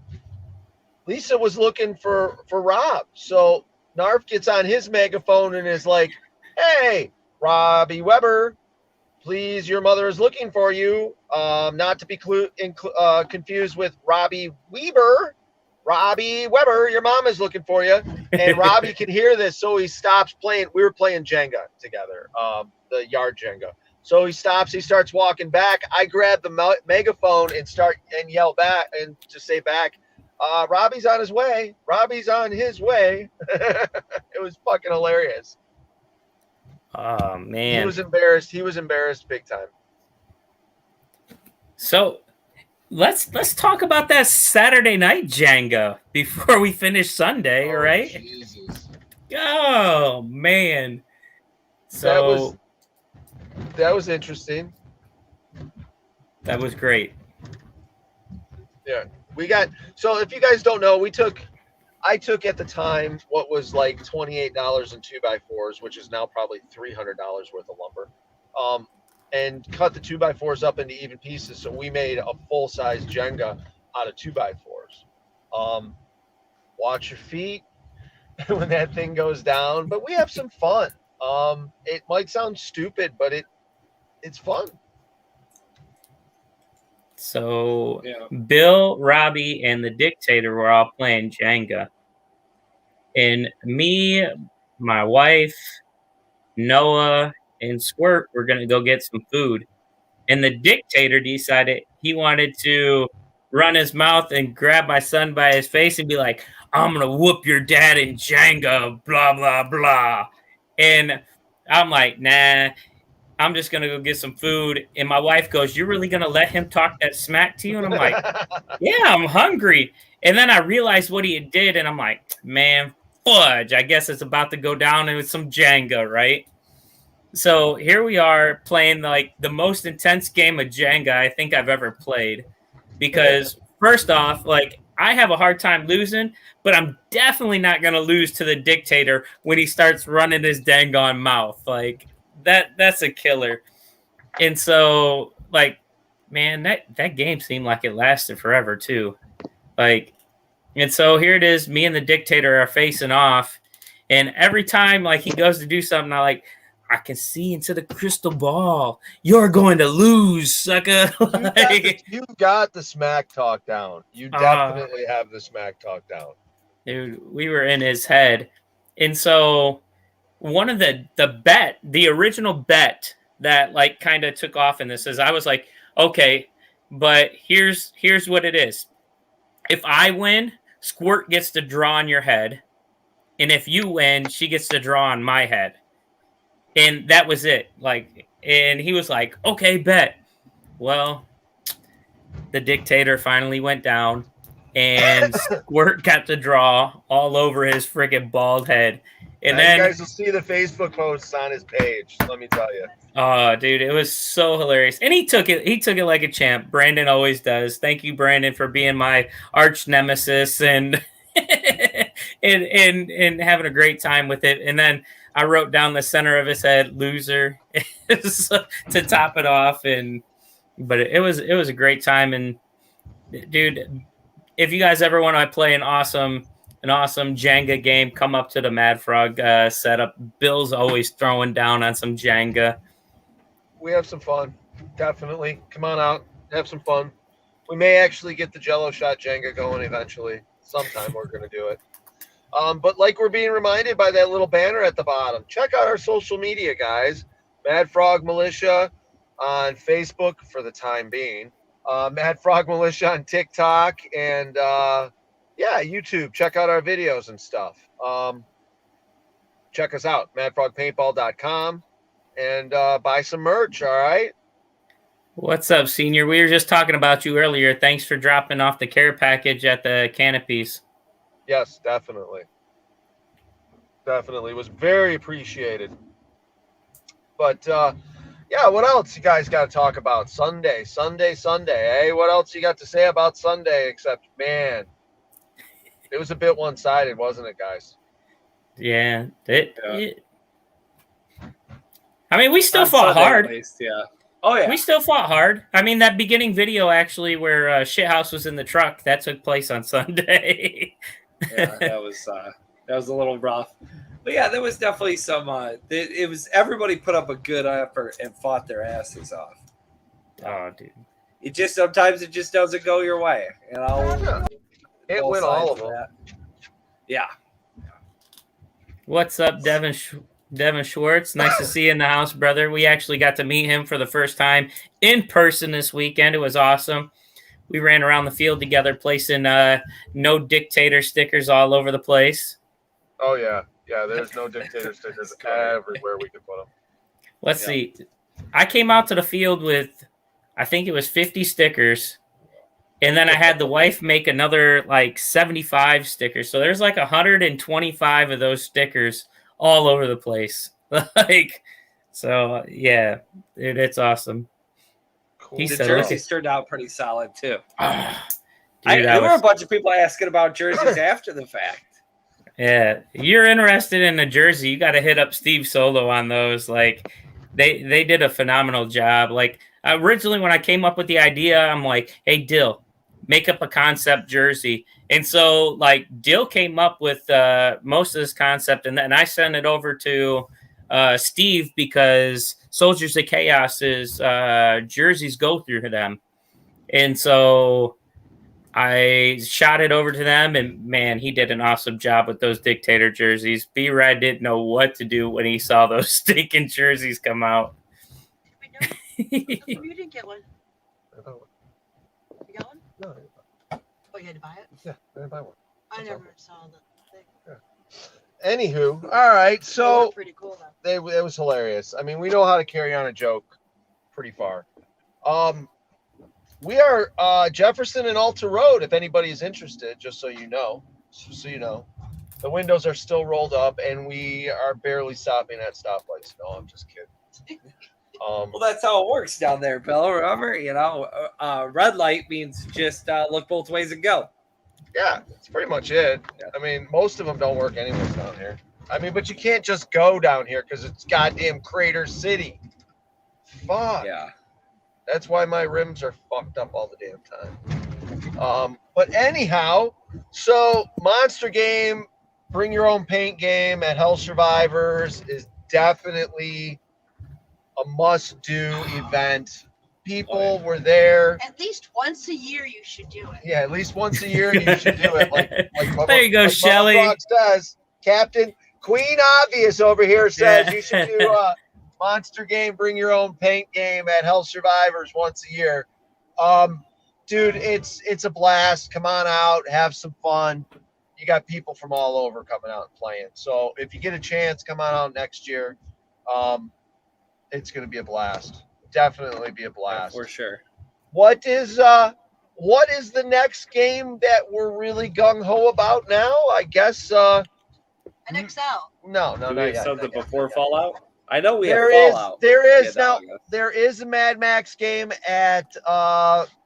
Lisa was looking for Rob. So Narf gets on his megaphone and is like, "Hey, Robbie Weber, please, your mother is looking for you. Not to be confused with Robbie Weber. Robbie Weber, your mom is looking for you." And Robbie can hear this, so he stops playing. We were playing Jenga together, the yard Jenga. So he stops. He starts walking back. I grab the megaphone and yell back and to say back, Robbie's on his way. Robbie's on his way. It was fucking hilarious. Oh man, he was embarrassed. He was embarrassed big time. So let's talk about that Saturday night Jenga before we finish Sunday, Oh, right? Jesus. Oh man. So that was interesting. that was great. Yeah. So if you guys don't know, I took at the time what was like $28 in 2x4s, which is now probably $300 worth of lumber. And cut the 2x4s up into even pieces. So we made a full size Jenga out of 2x4s. Watch your feet when that thing goes down, but we have some fun. It might sound stupid, but it's fun. So Bill, Robbie, and the Dictator were all playing Jenga. And me, my wife, Noah, and Squirt were going to go get some food. And the Dictator decided he wanted to run his mouth and grab my son by his face and be like, I'm going to whoop your dad in Jenga, blah, blah, blah. And I'm like, nah, I'm just going to go get some food. And my wife goes, you're really going to let him talk that smack to you? And I'm like, yeah, I'm hungry. And then I realized what he did. And I'm like, man, fudge. I guess it's about to go down with some Jenga, right? So here we are playing like the most intense game of Jenga I think I've ever played. Because first off, like I have a hard time losing, but I'm definitely not going to lose to the Dictator when he starts running his dang on mouth. Like that's a killer. And so like, man, that game seemed like it lasted forever too. Like, and so here it is, me and the Dictator are facing off. And every time like he goes to do something, I can see into the crystal ball. You're going to lose, sucker. You got the smack talk down. You definitely have the smack talk down. Dude, we were in his head. And so one of the original bet that like kind of took off in this is I was like, okay, but here's what it is. If I win, Squirt gets to draw on your head. And if you win, she gets to draw on my head. And that was it. Like, and he was like, okay, bet. Well, the Dictator finally went down and Squirt got to draw all over his freaking bald head. And then you guys will see the Facebook posts on his page. Let me tell you. Oh, dude, it was so hilarious. And he took it like a champ. Brandon always does. Thank you, Brandon, for being my arch nemesis and and having a great time with it. And then I wrote down the center of his head, loser, to top it off. But it was a great time. And dude, if you guys ever want to play an awesome Jenga game, come up to the Mad Frog setup. Bill's always throwing down on some Jenga. We have some fun, definitely. Come on out, have some fun. We may actually get the Jello shot Jenga going eventually. Sometime we're going to do it. But like we're being reminded by that little banner at the bottom, check out our social media, guys. Mad Frog Militia on Facebook for the time being. Mad Frog Militia on TikTok and YouTube. Check out our videos and stuff. Check us out, madfrogpaintball.com, and buy some merch, all right? What's up, Senior? We were just talking about you earlier. Thanks for dropping off the care package at the Canopies. Yes, definitely. Definitely. It was very appreciated. But, what else you guys got to talk about? Sunday. Hey, what else you got to say about Sunday except, man, it was a bit one-sided, wasn't it, guys? Yeah. I mean, we still fought hard. Least, yeah. Oh, yeah. We still fought hard. I mean, that beginning video, actually, where Shithouse was in the truck, that took place on Sunday. Yeah, that was a little rough. But, yeah, there was definitely some it was everybody put up a good effort and fought their asses off. Oh, dude. Sometimes it just doesn't go your way. You know? It went all of them. Yeah. What's up, Devin Schwartz? Nice to see you in the house, brother. We actually got to meet him for the first time in person this weekend. It was awesome. we ran around the field together, placing no dictator stickers all over the place. Oh yeah, there's no dictator stickers everywhere we could put them. Let's see. I came out to the field with, I think it was 50 stickers. And then I had the wife make another like 75 stickers. So there's like 125 of those stickers all over the place. Like, so yeah, dude, it's awesome. Cool. He The said, jerseys turned out pretty solid too. Dude, There were a bunch of people asking about jerseys after the fact. Yeah, you're interested in a jersey, you got to hit up Steve Solo on those. Like, they did a phenomenal job. Like, originally when I came up with the idea, I'm like, hey, Dill, make up a concept jersey. And so, like, Dill came up with most of this concept, and then I sent it over to Steve because Soldiers of Chaos's jerseys go through them. And so I shot it over to them, and man, he did an awesome job with those dictator jerseys. B-Rad didn't know what to do when he saw those stinking jerseys come out. You didn't get one. You got one? No, Oh, you had to buy it? yeah, I didn't buy one. I never saw the thing. Anywho, all right, They so look pretty cool though. it was hilarious. I mean, we know how to carry on a joke pretty far. We are Jefferson and Alta Road, if anybody is interested, just so you know. The windows are still rolled up, and we are barely stopping at stoplights. No, I'm just kidding. Well, that's how it works down there, Bill. Remember, red light means just look both ways and go. Yeah, that's pretty much it. I mean, most of them don't work anyways down here. I mean, but you can't just go down here because it's goddamn Crater City. Fuck. Yeah. That's why my rims are fucked up all the damn time. But anyhow, so Monster Game, bring your own paint game at Hell Survivors is definitely a must-do event. People were there. At least once a year, you should do it. Yeah, at least once a year you should do it. Like there you go, like Shelly. Bubba Frog says, Captain Queen Obvious over here says you should do Monster Game, bring your own paint game at Hell Survivors once a year. Dude, it's a blast. Come on out, have some fun. You got people from all over coming out and playing. So if you get a chance, come on out next year. It's gonna be a blast. Definitely be a blast. Yeah, for sure. What is the next game that we're really gung ho about now? I guess An XL. no, Do we not have yet. something Not yet, before not yet. Fallout? I know we There have is Fallout. there is Yeah, now no, there is a Mad Max game at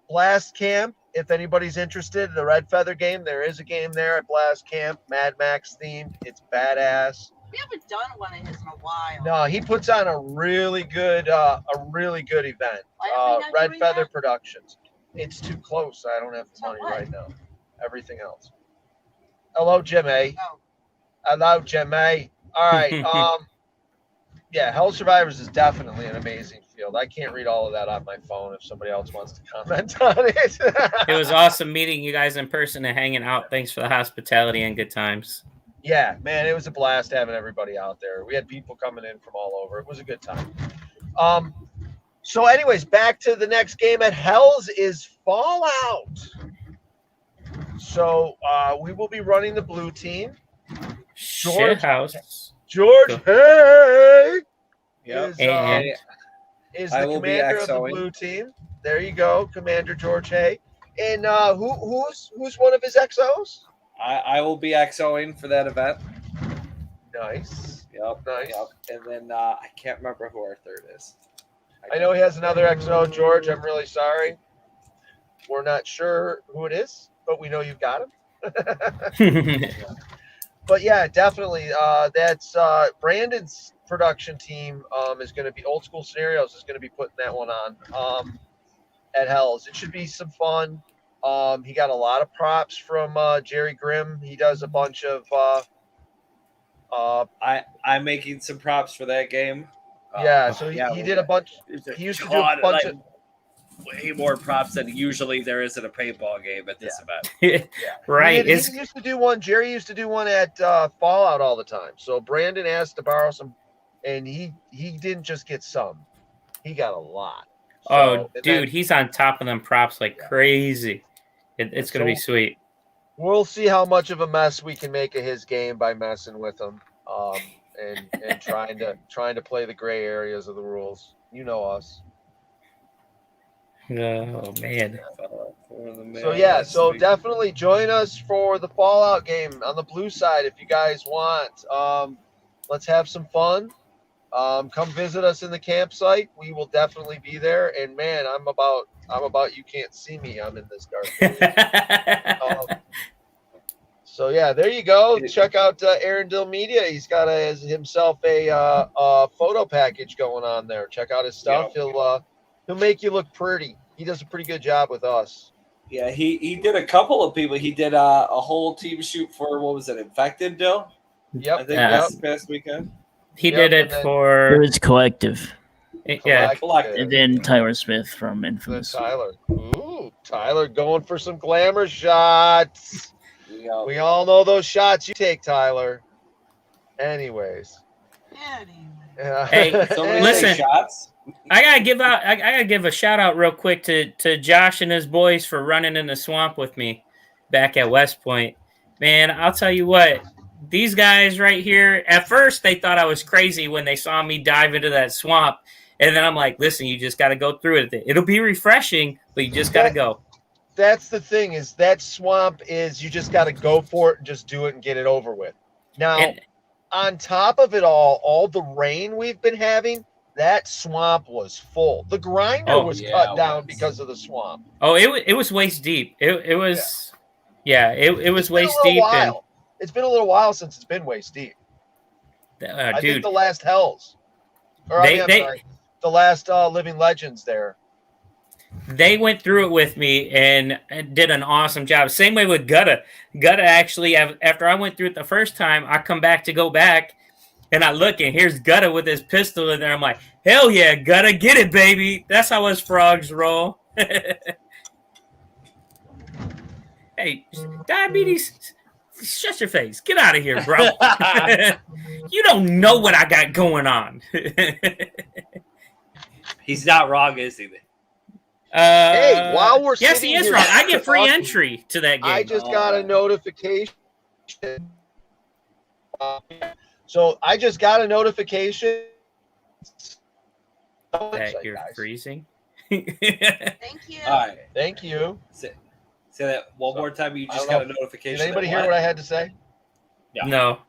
Blast Camp. If anybody's interested, the Red Feather game, there is a game there at Blast Camp, Mad Max themed. It's badass. We haven't done one of his in a while. No, he puts on a really good event. Why are we not Red doing Feather that? Productions. It's too close. I don't have the So money what? right now. Everything else. Hello, Jim A. Oh. Hello, Jim A. All right. Yeah, Hell Survivors is definitely an amazing field. I can't read all of that on my phone if somebody else wants to comment on it. It was awesome meeting you guys in person and hanging out. Thanks for the hospitality and good times. Yeah, man, it was a blast having everybody out there. We had people coming in from all over. It was a good time. So anyways, back to the next game at Hell's is Fallout. So we will be running the blue team. Shit house. George Hay Yep. is I the will be commander of the XOing. blue team. There you go, Commander George Hay. And who's one of his XOs? I will be XOing for that event. Nice. Yep. Nice. Yep. And then I can't remember who our third is. I know he has another XO, George. I'm really sorry. We're not sure who it is, but we know you've got him. But yeah, definitely. That's Brandon's production team is going to be Old School Scenarios is going to be putting that one on at Hell's. It should be some fun. He got a lot of props from Jerry Grimm. He does a bunch of I'm making some props for that game. yeah, so he did a bunch. He used to do a bunch of way more props than usually there is in a paintball game at this event. Right. He used to do one. Jerry used to do one at Fallout all the time. So Brandon asked to borrow some, and he didn't just get some. He got a lot. Oh, and dude, then, he's on top of them props like crazy. It's going to be So- sweet. we'll see how much of a mess we can make of his game by messing with him, and trying to play the gray areas of the rules. You know us. Oh, man. So yeah, so definitely join us for the Fallout game on the blue side if you guys want. Let's have some fun. Come visit us in the campsite. We will definitely be there. And man, I'm about you can't see me. I'm in this dark. So yeah, there you go. Check out Arendelle Media. He's got himself a photo package going on there. Check out his stuff. Yep. He'll make you look pretty. He does a pretty good job with us. Yeah, he did a couple of people. He did a whole team shoot for, what was it, Infected, Dill? Yep. I think this past weekend. He Yep, did it and then- It for... was Collective. Yeah. Collective. And then Tyler Smith from Then Infamous. Tyler. Ooh, Tyler going for some glamour shots. Yeah. We all know those shots you take, Tyler. Anyways. Anyway. Yeah. Hey, Somebody listen. take shots. I gotta give a shout out real quick to Josh and his boys for running in the swamp with me back at West Point. Man, I'll tell you what, these guys right here, at first they thought I was crazy when they saw me dive into that swamp. And then I'm like, listen, you just gotta go through it. It'll be refreshing, but you just gotta go. That's the thing, is that swamp is you just got to go for it and just do it and get it over with. Now, And on top of it all the rain we've been having, that swamp was full. The grinder was yeah, cut it down was. because of the swamp. oh, it was waist deep. It was it was It's been a waist little deep while. It's been a little while since it's been waist deep. and I think dude, the last Hells. Or They- I'm they- sorry, the last Living Legends there. they went through it with me and did an awesome job. Same way with Gutta. Gutta actually, after I went through it the first time, I come back to go back, and I look, and here's Gutta with his pistol in there. I'm like, hell yeah, Gutta, get it, baby. That's how us frogs roll. Hey, diabetes, shut your face. Get out of here, bro. You don't know what I got going on. He's not wrong, is he? Hey, while we're yes, sitting he is here wrong. I get free talking, entry to that game. I just got a notification. So I just got a notification. that you're guys. freezing. Thank you. All right. Thank you. Say that one So, more time. You I just don't got a notification. Did anybody that hear what I had to say? Yeah. No.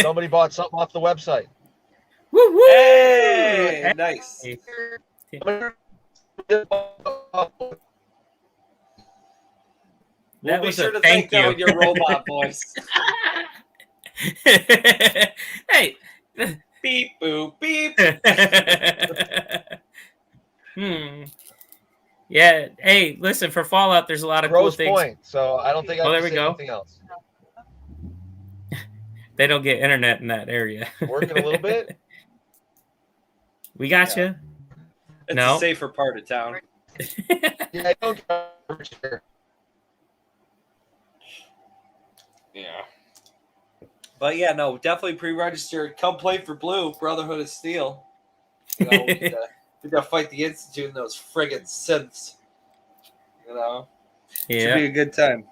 Somebody bought something off the website. Woo woo! Hey, nice. That We'll was be sure a to thank thank them you. with your robot voice. Hey. Beep boop beep. Yeah. Hey, listen, for Fallout, there's a lot of cool Gross things. point. So I don't think I Well, have there to we say go. anything else. They don't get internet in that area. Working a little bit. We got you. It's No. a safer part of town. Yeah, I don't care. Yeah. But yeah, no, definitely pre-register. Come play for Blue, Brotherhood of Steel. You know, we gotta fight the Institute and those friggin' synths. You know? Should Yeah. be a good time.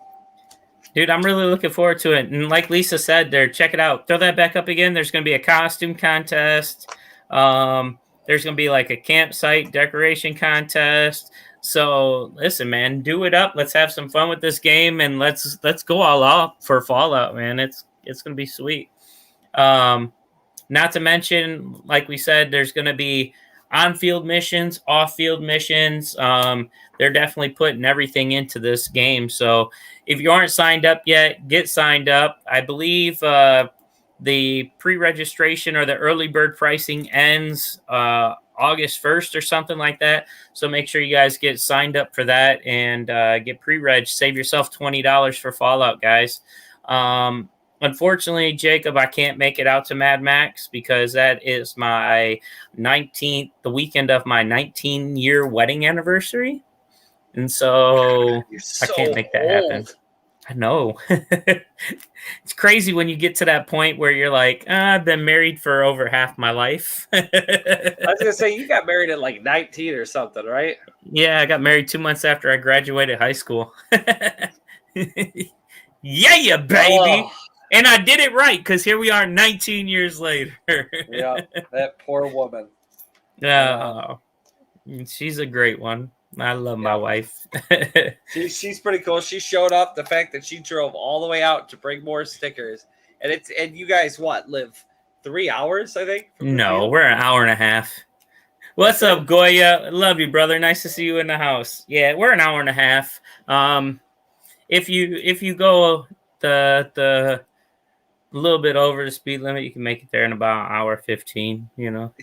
Dude, I'm really looking forward to it. And like Lisa said there, check it out. Throw that back up again. There's going to be a costume contest. There's going to be like a campsite decoration contest. So listen, man, do it up. Let's have some fun with this game, and let's go all out for Fallout, man. It's going to be sweet. Not to mention, like we said, there's going to be on-field missions, off-field missions. They're definitely putting everything into this game. So if you aren't signed up yet, get signed up. I believe the pre-registration or the early bird pricing ends August 1st or something like that. So make sure you guys get signed up for that and get pre-reg. Save yourself $20 for Fallout, guys. Unfortunately, Jacob, I can't make it out to Mad Max because that is my 19th, the weekend of my 19-year wedding anniversary. And so I can't make that happen. I know. It's crazy when you get to that point where you're like, I've been married for over half my life. I was gonna say you got married at like 19 or something, right? Yeah, I got married 2 months after I graduated high school. Yeah, baby. Oh, And I did it right because here we are 19 years later. yeah, that poor woman. Oh, she's a great one. I love my wife. She's pretty cool. She showed up. The fact that she drove all the way out to bring more stickers, and you guys live 3 hours, I think. No, we're an hour and a half. What's up, Goya? Love you, brother. Nice to see you in the house. Yeah, we're an hour and a half. If you go the little bit over the speed limit, you can make it there in about an hour 15. You know,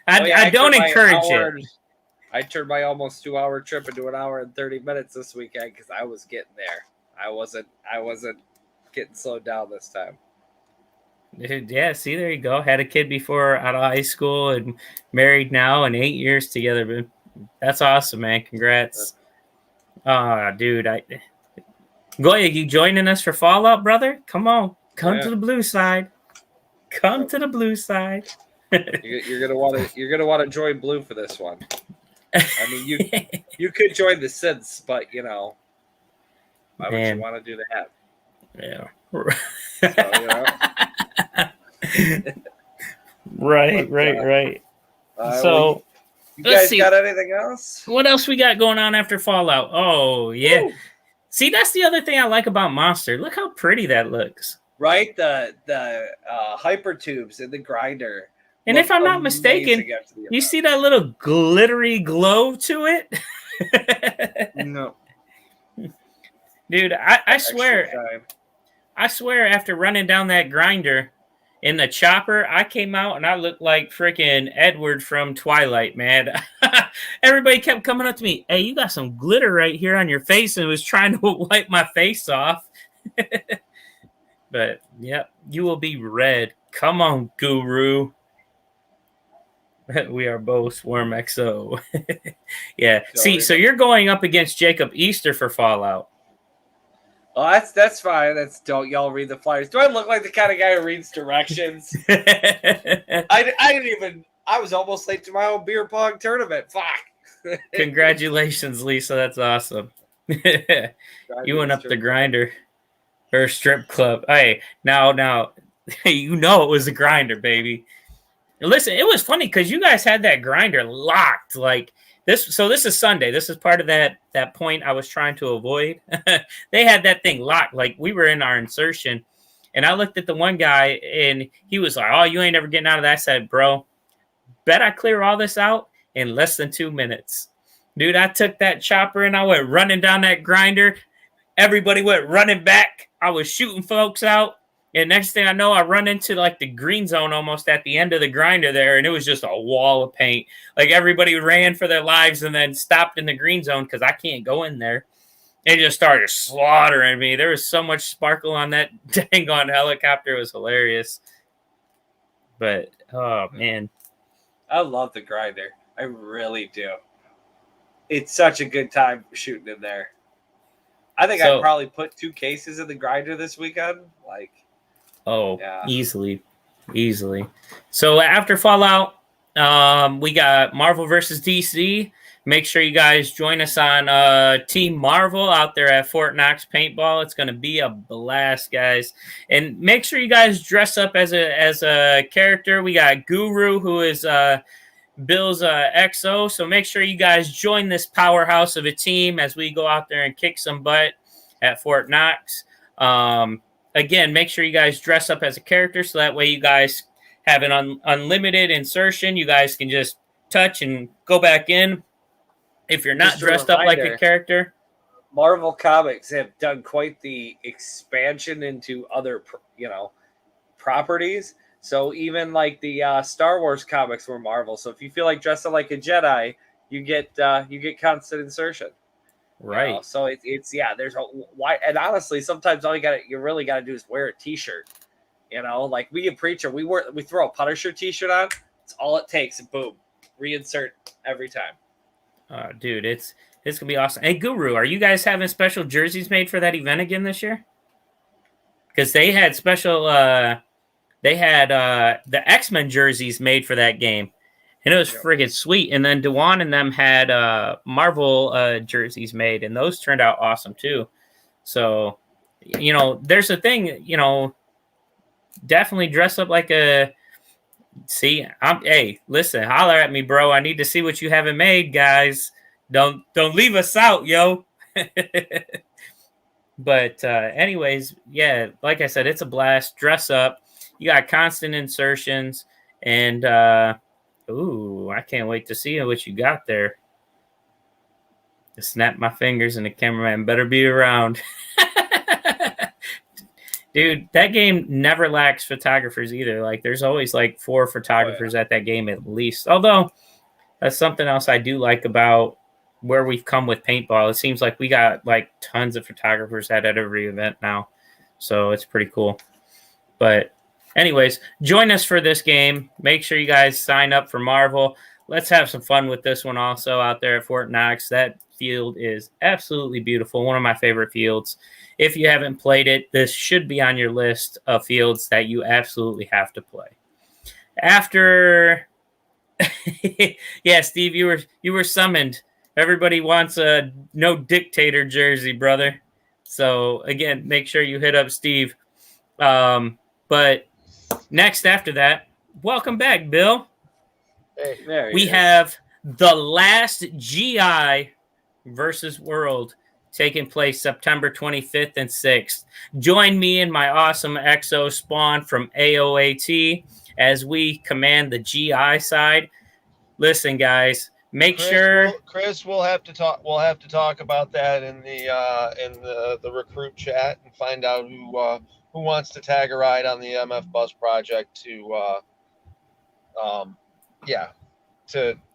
I don't encourage it. I turned my almost 2 hour trip into an hour and 30 minutes this weekend because I was getting there. I wasn't getting slowed down this time. Yeah, see, there you go. Had a kid before out of high school and married now and 8 years together. But that's awesome, man. Congrats. Dude, Goya, you joining us for Fallout, brother? Come on. Come to the blue side. Come to the blue side. You're gonna want to join blue for this one. I mean, you could join the Synths, but why would you want to do that? Yeah. So, Right. So you guys got anything else? What else we got going on after Fallout? Oh yeah. Woo. See, that's the other thing I like about Monster. Look how pretty that looks. Right, the hyper tubes in the grinder. And if I'm not mistaken, you see that little glittery glow to it? No. Dude, I swear after running down that grinder in the chopper, I came out and I looked like freaking Edward from Twilight, man. Everybody kept coming up to me, hey, you got some glitter right here on your face, and was trying to wipe my face off. But, yep, you will be red. Come on, Guru. We are both Swarm XO. Yeah. See, so you're going up against Jacob Easter for Fallout. Oh, that's fine. Don't y'all read the flyers. Do I look like the kind of guy who reads directions? I was almost late to my own beer pong tournament. Fuck. Congratulations, Lisa. That's awesome. You went up the grinder or strip club. Hey, now, you know it was a grinder, baby. Listen, it was funny because you guys had that grinder locked like this. So this is Sunday. This is part of that point I was trying to avoid. They had that thing locked. Like we were in our insertion, and I looked at the one guy, and he was like, "Oh, you ain't ever getting out of that." I said, "Bro, bet I clear all this out in less than 2 minutes." Dude, I took that chopper and I went running down that grinder. Everybody went running back. I was shooting folks out. And next thing I know, I run into like the green zone almost at the end of the grinder there, and it was just a wall of paint. Like everybody ran for their lives and then stopped in the green zone because I can't go in there. They just started slaughtering me. There was so much sparkle on that dang on helicopter. It was hilarious. But, oh, man. I love the grinder. I really do. It's such a good time shooting in there. I think I'd probably put 2 cases in the grinder this weekend. Like, yeah. Easily. So after Fallout, we got Marvel versus DC. Make sure you guys join us on Team Marvel out there at Fort Knox Paintball. It's going to be a blast, guys. And make sure you guys dress up as a character. We got Guru, who is Bill's XO. So make sure you guys join this powerhouse of a team as we go out there and kick some butt at Fort Knox. Again, make sure you guys dress up as a character so that way you guys have an unlimited insertion. You guys can just touch and go back in. If you're not dressed up like a character. Marvel Comics have done quite the expansion into other, properties. So even like the Star Wars comics were Marvel. So if you feel like dressing like a Jedi, you get constant insertion. Right. So it's there's a why, and honestly, sometimes all you really gotta do is wear a t-shirt. Like we get Preacher, we throw a Punisher t-shirt on. It's all it takes, and boom, reinsert every time. Dude, it's gonna be awesome. Hey, Guru, are you guys having special jerseys made for that event again this year? Because they had special. They had the X-Men jerseys made for that game, and it was friggin' sweet. And then Dewan and them had Marvel jerseys made, and those turned out awesome too. So, there's a thing, definitely dress up like a. See, hey, listen, holler at me, bro. I need to see what you haven't made, guys. Don't leave us out, yo. But anyways, yeah, like I said, it's a blast. Dress up. You got constant insertions, and ooh, I can't wait to see what you got there. Just snap my fingers, and the cameraman better be around. Dude, that game never lacks photographers either. Like, there's always like 4 photographers at that game at least. Although, that's something else I do like about where we've come with paintball. It seems like we got like tons of photographers at every event now. So it's pretty cool. But anyways, join us for this game. Make sure you guys sign up for Marvel. Let's have some fun with this one also out there at Fort Knox. That field is absolutely beautiful. One of my favorite fields. If you haven't played it, this should be on your list of fields that you absolutely have to play. After, yeah, Steve, you were summoned. Everybody wants a no dictator jersey, brother. So again, make sure you hit up Steve. But next after that, welcome back, Bill. Hey, we have the last GI versus World taking place September 25th and 6th. Join me and my awesome Exo Spawn from AOAT as we command the GI side. Listen, guys, Chris will have to talk. We'll have to talk about that in the recruit chat and find out who wants to tag a ride on the MF Bus project to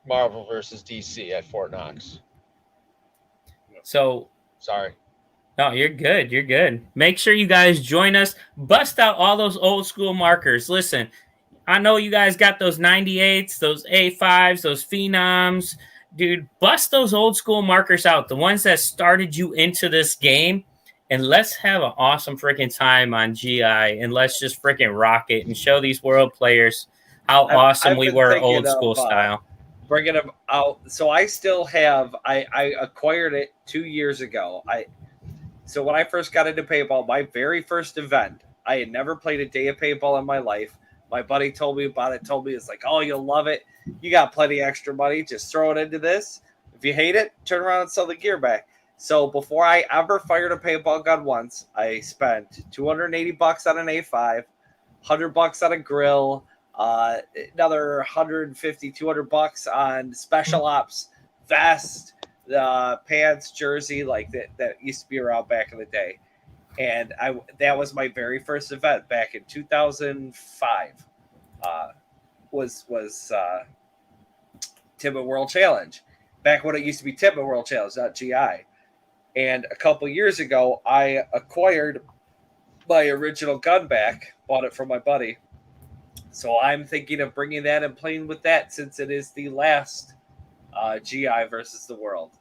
Marvel versus DC at Fort Knox. So sorry. No, you're good. You're good. Make sure you guys join us. Bust out all those old school markers. Listen, I know you guys got those 98s, those A5s, those Phenoms. Dude, bust those old school markers out, the ones that started you into this game, and let's have an awesome freaking time on GI, and let's just freaking rock it and show these world players how awesome we were old school style. Bringing them out. So I still have, I acquired it 2 years ago. So when I first got into paintball, my very first event, I had never played a day of paintball in my life. My buddy told me about it, told me it's like, oh, you'll love it. You got plenty of extra money. Just throw it into this. If you hate it, turn around and sell the gear back. So before I ever fired a paintball gun once, I spent $280 on an A5, $100 on a grill, another $150, $200 on special ops, vest, pants, jersey, like that used to be around back in the day. And that was my very first event back in 2005. Was Tippett World Challenge, back when it used to be Tippett World Challenge, not GI. And a couple years ago, I acquired my original gun back, bought it from my buddy. So I'm thinking of bringing that and playing with that, since it is the last GI versus the world.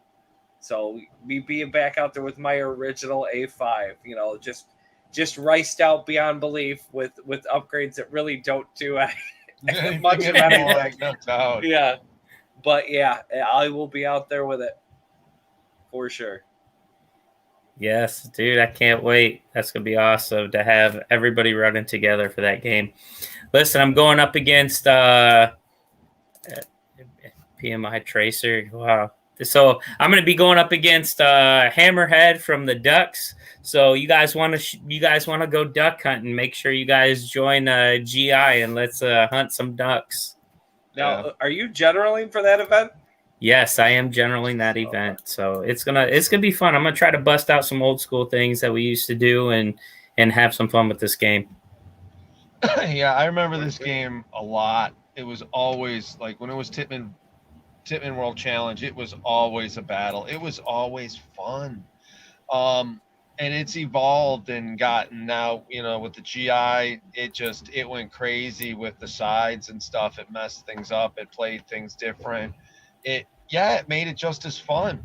So me being back out there with my original A5, just riced out beyond belief with upgrades that really don't do much of anything. Yeah, but yeah, I will be out there with it for sure. Yes, dude, I can't wait. That's gonna be awesome to have everybody running together for that game. Listen, I'm going up against PMI Tracer. Wow. So I'm going to be going up against Hammerhead from the Ducks. So you guys want to go duck hunting? Make sure you guys join GI and let's hunt some ducks. Now, Are you generaling for that event? Yes, I am generaling that event. So it's gonna be fun. I'm gonna try to bust out some old school things that we used to do and have some fun with this game. Yeah, I remember this game a lot. It was always like when it was Tippmann World Challenge, it was always a battle. It was always fun. And it's evolved and gotten now, with the GI, it went crazy with the sides and stuff. It messed things up. It played things different. yeah, it made it just as fun.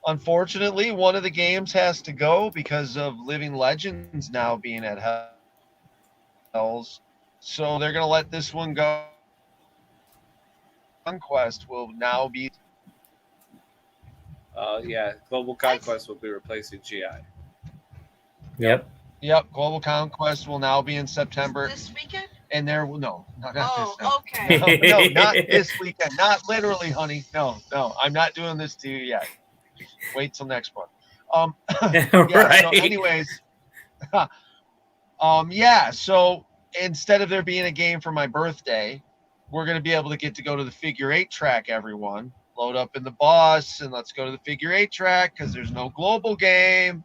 Unfortunately, one of the games has to go because of Living Legends now being at Hells. So they're going to let this one go. Conquest will now be. Yeah, Global Conquest will be replacing GI. Yep. Yep, Global Conquest will now be in September. This weekend? And there will not Oh, this. No. okay. No, not this weekend. Not literally, honey. No, I'm not doing this to you yet. Wait till next month. Yeah. Right. So, anyways, yeah. So instead of there being a game for my birthday, we're gonna be able to get to go to the figure 8 track. Everyone, load up in the bus and let's go to the figure 8 track because there's no global game.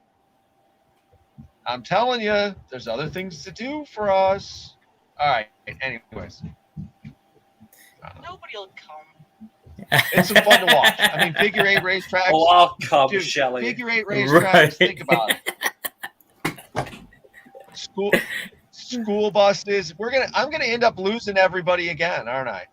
I'm telling you, there's other things to do for us. All right. Anyways, Nobody will come. it's some fun to watch. I mean, figure 8 racetracks. Oh, I'll come, Dude, Shelly. figure 8 racetracks. Right. Think about it. School buses. I'm gonna end up losing everybody again, aren't I?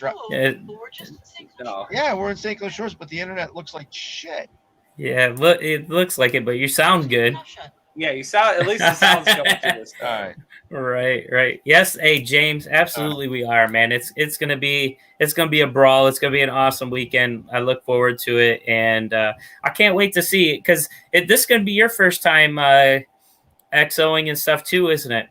Oh, Yeah. we're just in St. No. Yeah, we're in St. Clair Shores, but the internet looks like shit. Yeah, look, it looks like it, but you sound good. Oh, shut. Yeah, you sound. At least the sound's coming through this All time. right. Right. Yes, hey James, absolutely we are, man. It's gonna be a brawl. It's gonna be an awesome weekend. I look forward to it, and I can't wait to see it because this is gonna be your first time XOing and stuff too, isn't it?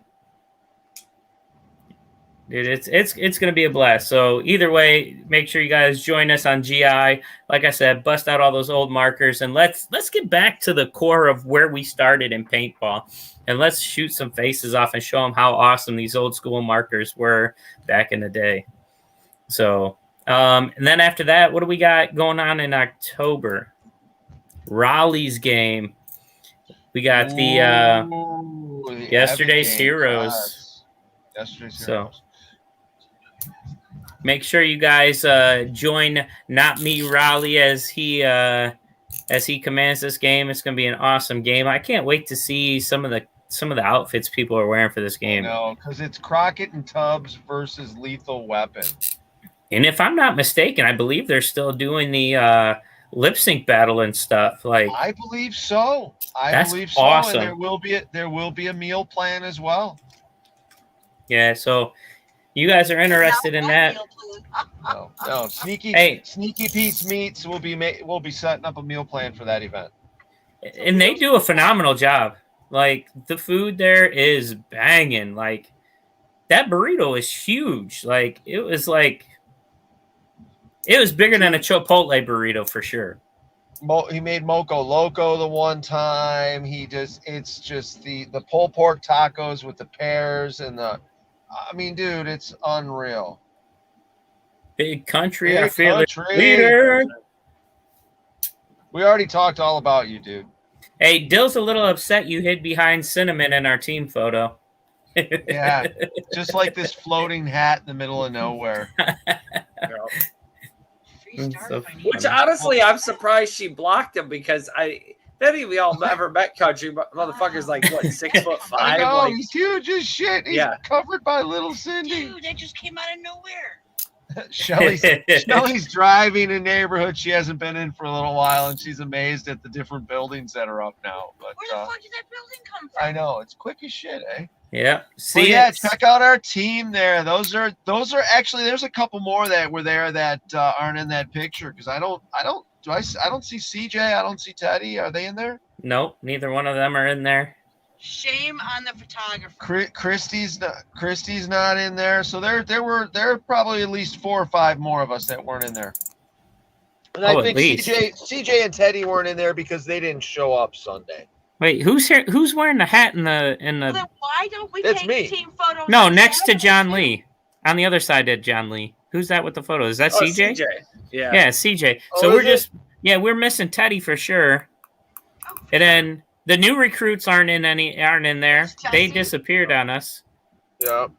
Dude, it's gonna be a blast. So either way, make sure you guys join us on GI. Like I said, bust out all those old markers and let's get back to the core of where we started in paintball, and let's shoot some faces off and show them how awesome these old school markers were back in the day. So, and then after that, what do we got going on in October? Raleigh's game. We got the Yesterday's Epic game. Heroes. Yes. Yesterday's So- Heroes. Make sure you guys join Not Me Raleigh as he commands this game. It's going to be an awesome game. I can't wait to see some of the outfits people are wearing for this game. No, because it's Crockett and Tubbs versus Lethal Weapon. And if I'm not mistaken, I believe they're still doing the lip sync battle and stuff. Like, I believe so. That's believe so. awesome. And there will be a meal plan as well. yeah, so you guys are interested in that. No, Sneaky Pete's Meats will be setting up a meal plan for that event. And they do a phenomenal job. Like, the food there is banging. Like, that burrito is huge. Like, it was bigger than a Chipotle burrito for sure. He made Moco Loco the one time. It's just the pulled pork tacos with the pears and I mean, dude, it's unreal. Big country, Big our fearless country. leader. We already talked all about you, dude. Hey, Dill's a little upset you hid behind Cinnamon in our team photo. Yeah, just like this floating hat in the middle of nowhere. Which honestly, I'm surprised she blocked him because any of y'all ever met country motherfuckers like what 6'5"? I know, Like, he's huge as shit. He's covered by little Cindy. Dude, that just came out of nowhere. Shelly's driving a neighborhood she hasn't been in for a little while, and she's amazed at the different buildings that are up now. But Where the fuck did that building come from? I know, it's quick as shit, eh? Yeah. See, check out our team there. Those are actually. There's a couple more that were there that aren't in that picture because I don't see CJ. I don't see Teddy. Are they in there? Nope, neither one of them are in there. Shame on the photographer. Christy's not in there. So there are probably at least 4 or 5 more of us that weren't in there. And I think CJ and Teddy weren't in there because they didn't show up Sunday. Wait, who's here? Who's wearing the hat in the? Well, then why don't we That's take me. team photos? No, next to John Lee, on the other side of John Lee. Who's that with the photo? Is that CJ? CJ. Yeah. Yeah, CJ. Oh, So is it? we're missing Teddy for sure. Oh, And then the new recruits aren't in there. That's They Jesse. disappeared on us. Yep.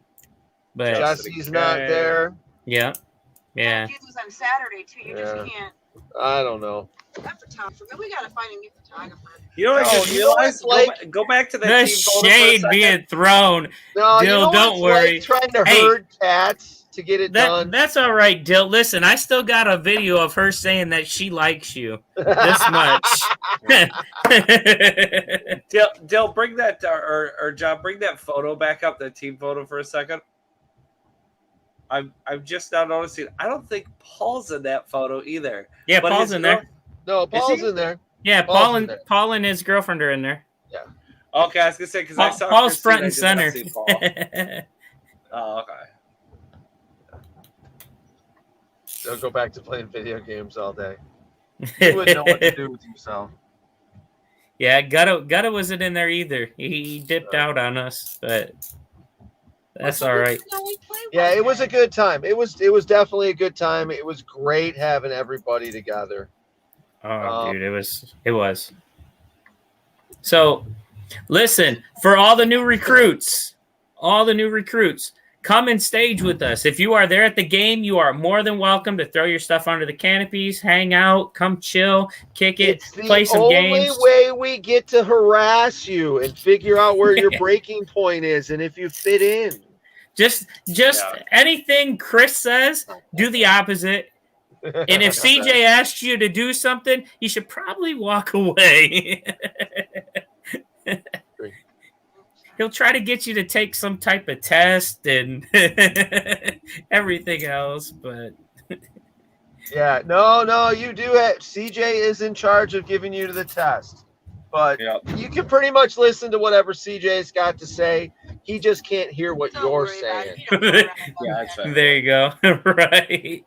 But Jesse's not there. yeah. He was on Saturday too. You Yeah. just can't. I don't know. That photographer. We gotta find a new photographer. You know what I No, just you know realized? what, Go back to that The team photo for a shade second. being thrown. No, Dill, you know don't what it's worry. like trying to Hey. herd cats. to get it done. That's all right, Dill. Listen, I still got a video of her saying that she likes you this much. Dill, bring that or John, bring that photo back up, the team photo for a second. I'm just now noticing. I don't think Paul's in that photo either. Yeah, but Paul's in there. No, Paul's in there. Yeah, Paul and his girlfriend are in there. Yeah. Okay, I was gonna say because I saw Paul's Christine, front and center. Paul. Oh, okay. They'll go back to playing video games all day. You wouldn't know what to do with yourself. Yeah, Gutta wasn't in there either. He dipped out on us, but that's all right. Yeah, it was a good time. It was definitely a good time. It was great having everybody together. Oh, dude, it was. So, listen, for all the new recruits, come and stage with us. If you are there at the game, you are more than welcome to throw your stuff under the canopies, hang out, come chill, kick it, play some games. It's the only way we get to harass you and figure out where your breaking point is and if you fit in. Just anything Chris says, do the opposite. And if CJ asks you to do something, you should probably walk away. He'll try to get you to take some type of test and everything else, but yeah, no, you do it. CJ is in charge of giving you the test, but you can pretty much listen to whatever CJ's got to say. He just can't hear what you're saying. That's right. There you go. Right.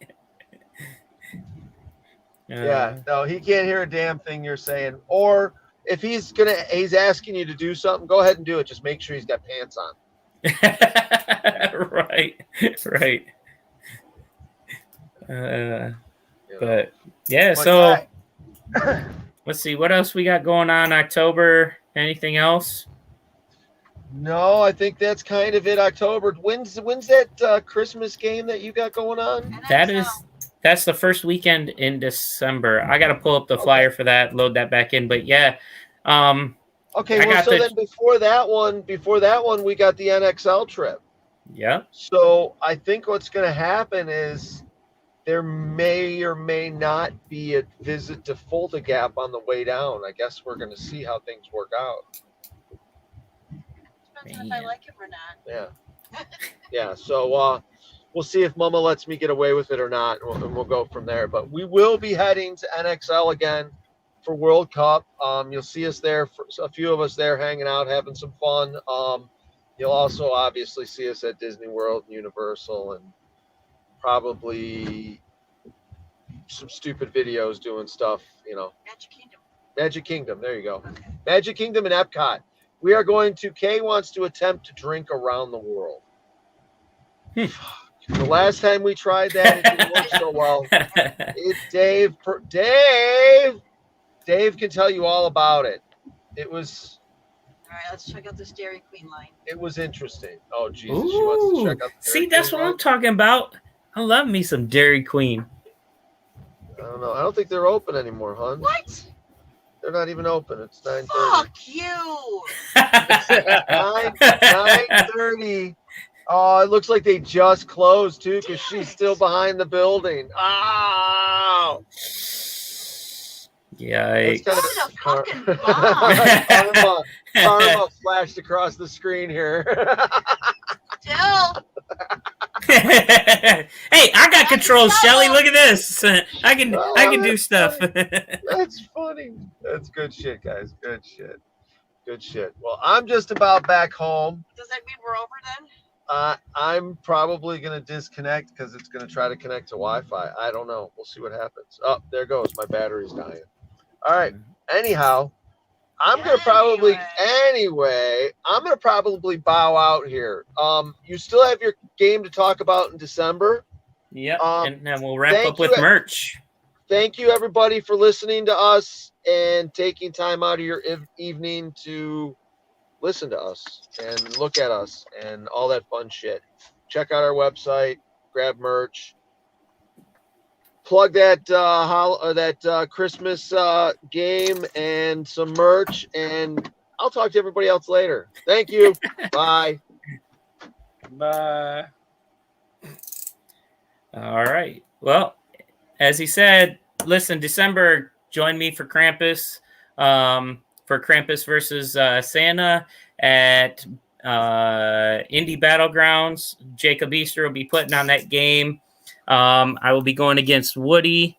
Yeah, no, he can't hear a damn thing you're saying. Or if he's asking you to do something, go ahead and do it. Just make sure he's got pants on. Right. But yeah, so let's see what else we got going on October. Anything else? No, I think that's kind of it. October. When's that Christmas game that you got going on? That's the first weekend in December. I got to pull up the flyer for that, load that back in. But yeah. Okay, then before that one, we got the NXL trip. Yeah. So I think what's going to happen is there may or may not be a visit to Fulda Gap on the way down. I guess we're going to see how things work out. Depends on if I like him or not. Yeah. Yeah. So we'll see if Mama lets me get away with it or not, and we'll go from there. But we will be heading to NXL again for World Cup. You'll see us there, a few of us there hanging out, having some fun. You'll also obviously see us at Disney World and Universal, and probably some stupid videos doing stuff, Magic Kingdom, there you go. Okay. Magic Kingdom and Epcot. We are going to, Kay wants to attempt to drink around the world. The last time we tried that, it didn't work so well. Dave can tell you all about it. It was. All right, let's check out this Dairy Queen line. It was interesting. Oh, Jesus. She wants to check out the Dairy that's Queen what line. I'm talking about. I love me some Dairy Queen. I don't know. I don't think they're open anymore, hon. What? They're not even open. It's 9:30. Fuck you. 9:30. Oh, it looks like they just closed, too, because she's still behind the building. Oh! Yikes. Karma flashed across the screen here. Dill. Hey, I got control, Shelly. Look at this. I can do stuff. That's funny. That's good shit, guys. Good shit. Well, I'm just about back home. Does that mean we're over then? I'm probably going to disconnect because it's going to try to connect to Wi-Fi. I don't know. We'll see what happens. Oh, there goes. My battery's dying. All right. Anyhow, I'm going to probably bow out here. You still have your game to talk about in December. Yep. And then we'll wrap up with merch. Thank you, everybody, for listening to us and taking time out of your evening to listen to us and look at us and all that fun shit. Check out our website, grab merch, plug that Christmas game and some merch, and I'll talk to everybody else later. Thank you. Bye. Bye. All right. Well, as he said, listen, December, join me for Krampus versus Santa at Indy Battlegrounds. Jacob Easter will be putting on that game. I will be going against Woody,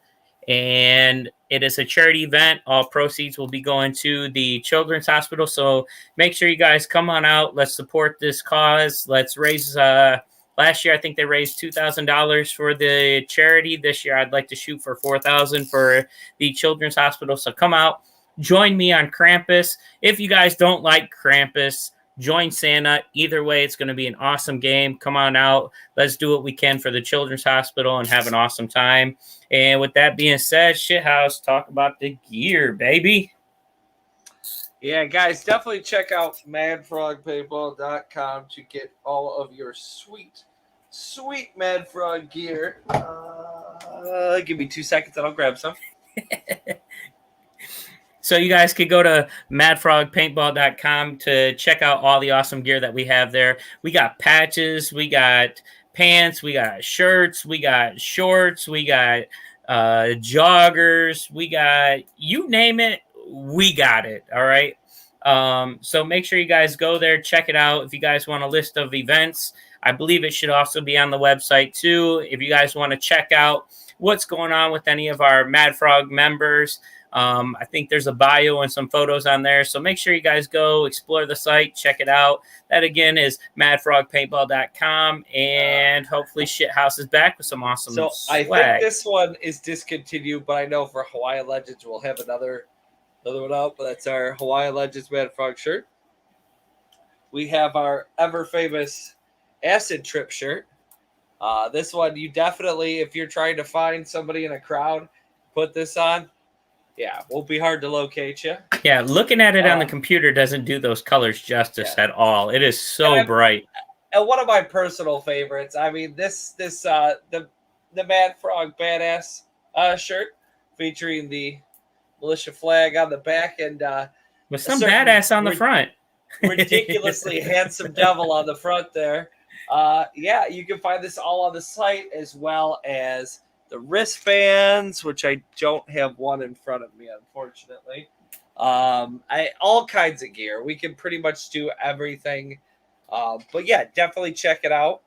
and it is a charity event. All proceeds will be going to the Children's Hospital. So make sure you guys come on out. Let's support this cause. Let's raise last year, I think they raised $2,000 for the charity. This year, I'd like to shoot for $4,000 for the Children's Hospital. So come out, join me on Krampus. If you guys don't like Krampus, join Santa. Either way, it's going to be an awesome game. Come on out. Let's do what we can for the Children's Hospital and have an awesome time. And with that being said, Shithouse, talk about the gear, baby. Yeah, guys, definitely check out madfrogpaintball.com to get all of your sweet Mad Frog gear. Give me 2 seconds and I'll grab some. So you guys could go to madfrogpaintball.com to check out all the awesome gear that we have there. We got patches, we got pants, we got shirts, we got shorts, we got joggers, we got, you name it, we got it. All right. So make sure you guys go there, check it out. If you guys want a list of events, I believe it should also be on the website too. If you guys want to check out what's going on with any of our Mad Frog members, I think there's a bio and some photos on there. So make sure you guys go explore the site, check it out. That again is madfrogpaintball.com, and hopefully Shithouse is back with some awesome So swag. I think this one is discontinued, but I know for Hawaiian Legends we'll have another one out. But that's our Hawaiian Legends Mad Frog shirt. We have our ever famous Acid Trip shirt. This one, you definitely, if you're trying to find somebody in a crowd, put this on. Yeah, won't be hard to locate you. Yeah, looking at it on the computer doesn't do those colors justice at all. It is so bright. And one of my personal favorites. I mean, the Mad Frog Badass shirt featuring the militia flag on the back and with some badass on the front. Ridiculously handsome devil on the front there. Yeah, you can find this all on the site, as well as the wristbands, which I don't have one in front of me, unfortunately. All kinds of gear. We can pretty much do everything. But yeah, definitely check it out.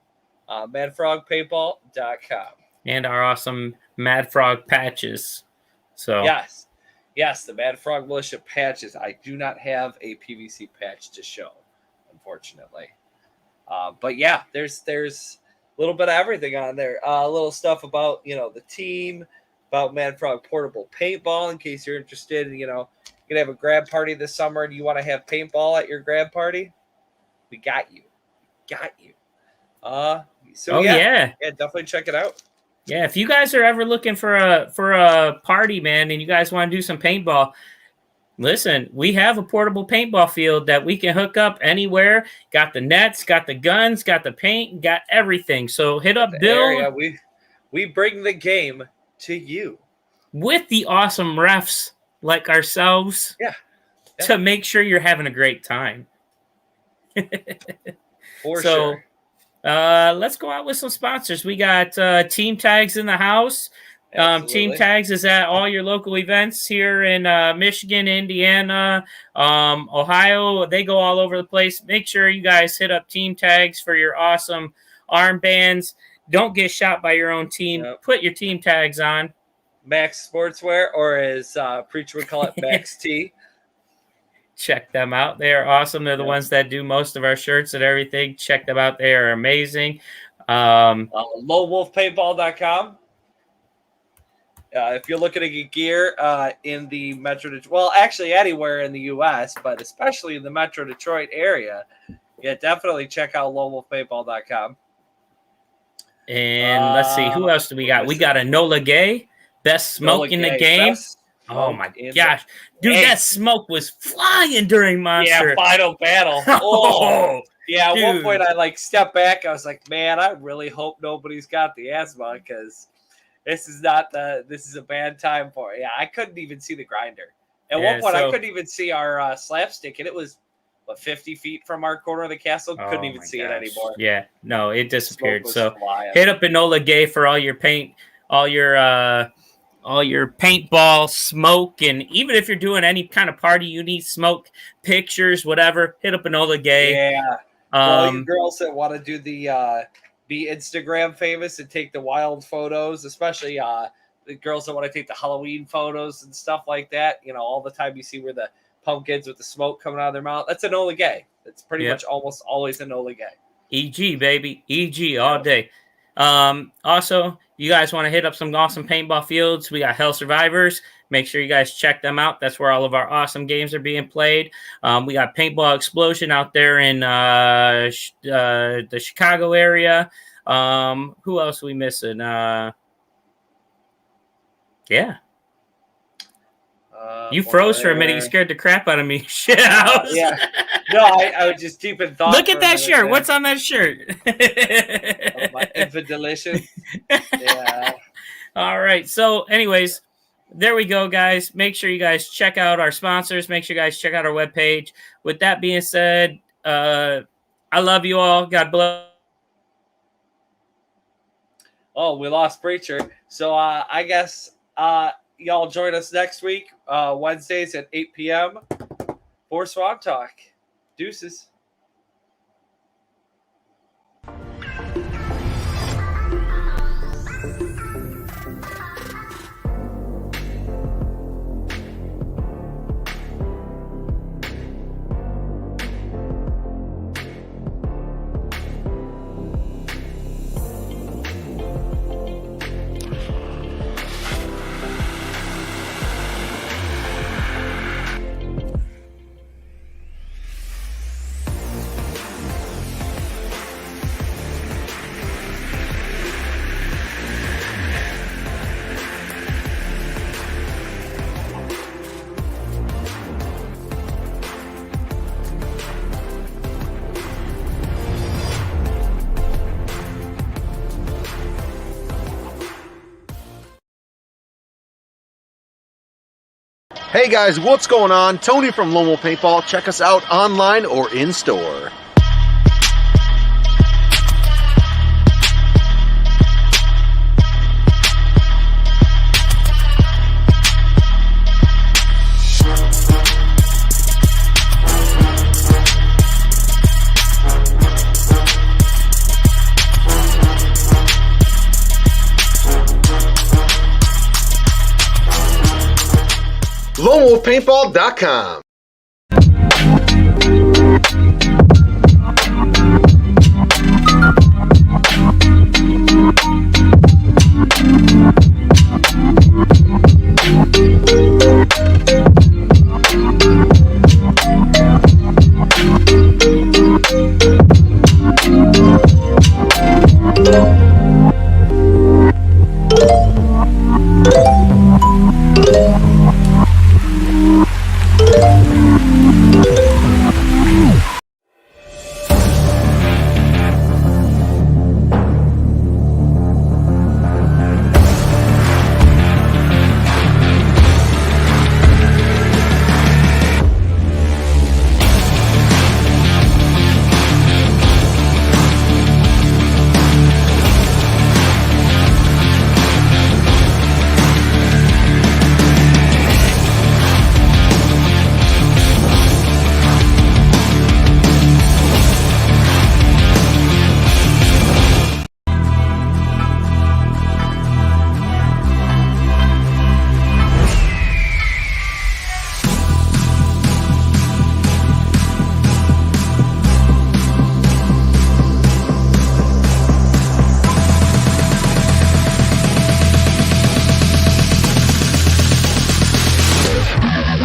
madfrogpaintball.com. And our awesome Mad Frog patches. So Yes, the Mad Frog Militia patches. I do not have a PVC patch to show, unfortunately. But yeah, there's a little bit of everything on there. A little stuff about, the team, about Mad Frog Portable Paintball, in case you're interested. You're going to have a grab party this summer and you want to have paintball at your grab party. We got you. Yeah, definitely check it out. Yeah, if you guys are ever looking for a party, man, and you guys want to do some paintball, listen, we have a portable paintball field that we can hook up anywhere. Got the nets, got the guns, got the paint, got everything. So hit up Bill. Area, we bring the game to you with the awesome refs like ourselves. Yeah. To make sure you're having a great time. For sure. Let's go out with some sponsors. We got Team Tags in the house. Team Tags is at all your local events here in Michigan, Indiana, Ohio. They go all over the place. Make sure you guys hit up Team Tags for your awesome armbands. Don't get shot by your own team. Yep. Put your team tags on. Max Sportswear, or as Preacher would call it, Max T. Check them out. They are awesome. They're the ones that do most of our shirts and everything. Check them out. They are amazing. LowWolfPaintball.com. If you're looking to get gear in the Metro Detroit, well, actually anywhere in the U.S., but especially in the Metro Detroit area, definitely check out LowWolfPaintball.com. And let's see, who else do we got? We got Enola Gay, best smoke in the game. Oh my gosh, dude, that smoke was flying during Monster. Yeah, final battle. Oh, yeah. At one point, I stepped back. I was like, man, I really hope nobody's got the asthma, because this is a bad time for it. Yeah, I couldn't even see the grinder. At one point, I couldn't even see our slapstick, and it was what, 50 feet from our corner of the castle. Couldn't even see it anymore. Yeah, no, it disappeared. So flying. hit up Enola Gay for all your paint, all your paintball smoke, and even if you're doing any kind of party you need smoke, pictures, whatever, hit up Enola Gay. Yeah. All you girls that want to do the be Instagram famous and take the wild photos, especially the girls that want to take the Halloween photos and stuff like that. You know, all the time you see where the pumpkins with the smoke coming out of their mouth. That's Enola Gay. It's pretty much almost always Enola Gay. EG, baby. EG all day. Also, you guys want to hit up some awesome paintball fields. We got Hell Survivors. Make sure you guys check them out. That's where all of our awesome games are being played. We got Paintball Explosion out there in the Chicago area. Who else are we missing? Yeah. You froze for a minute. You scared the crap out of me. Shit. Yeah. No, I was just deep in thought. Look at that shirt. What's on that shirt? My infant delicious. Yeah. All right. So, anyways, there we go, guys. Make sure you guys check out our sponsors. Make sure you guys check out our webpage. With that being said, I love you all. God bless. Oh, we lost Preacher. So I guess y'all join us next week, Wednesdays at 8 p.m. for Swamp Talk. Deuces. Hey guys, what's going on? Tony from Lone Wolf Paintball. Check us out online or in store. LoneWolfPaintball.com.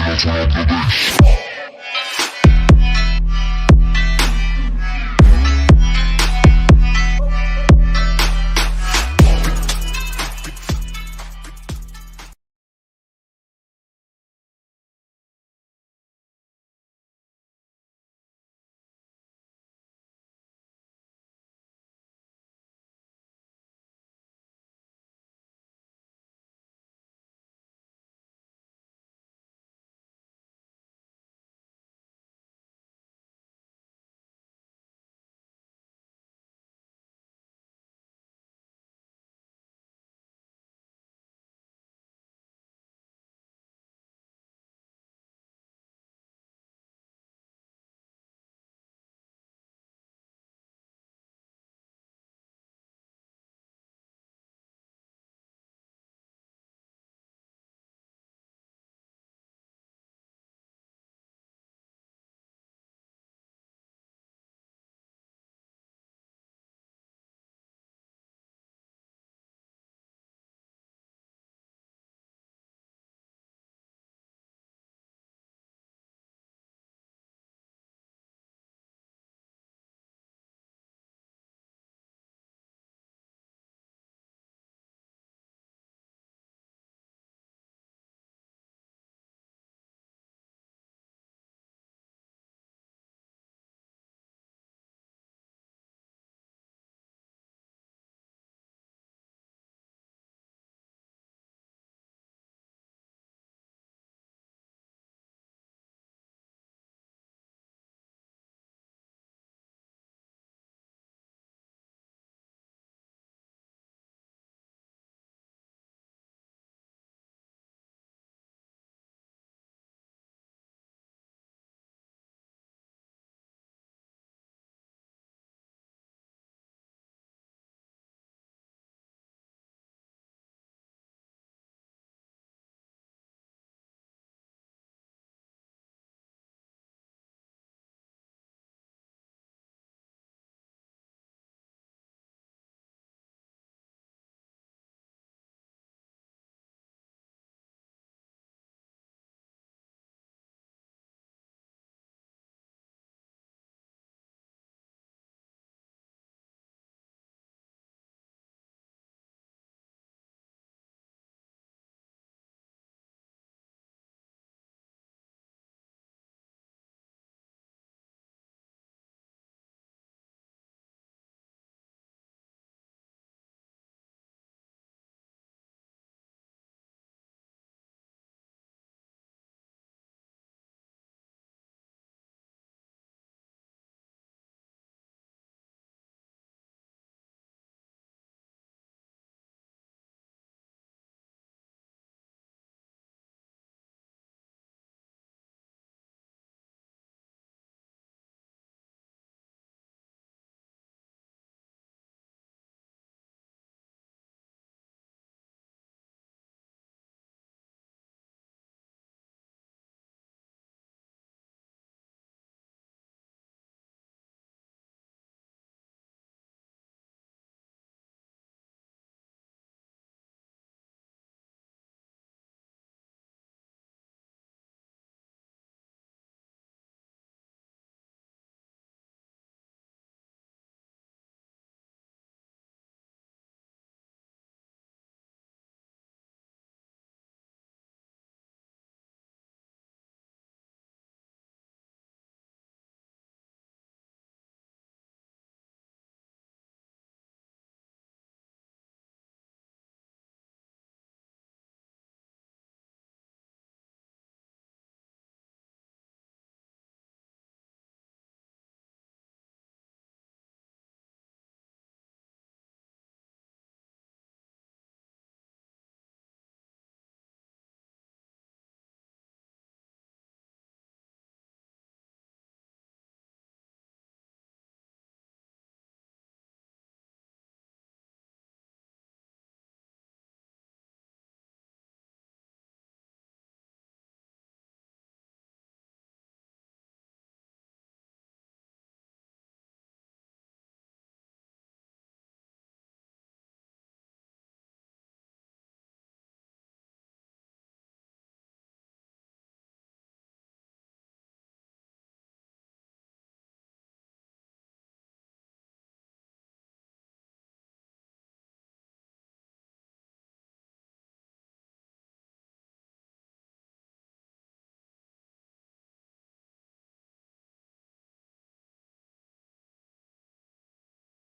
That's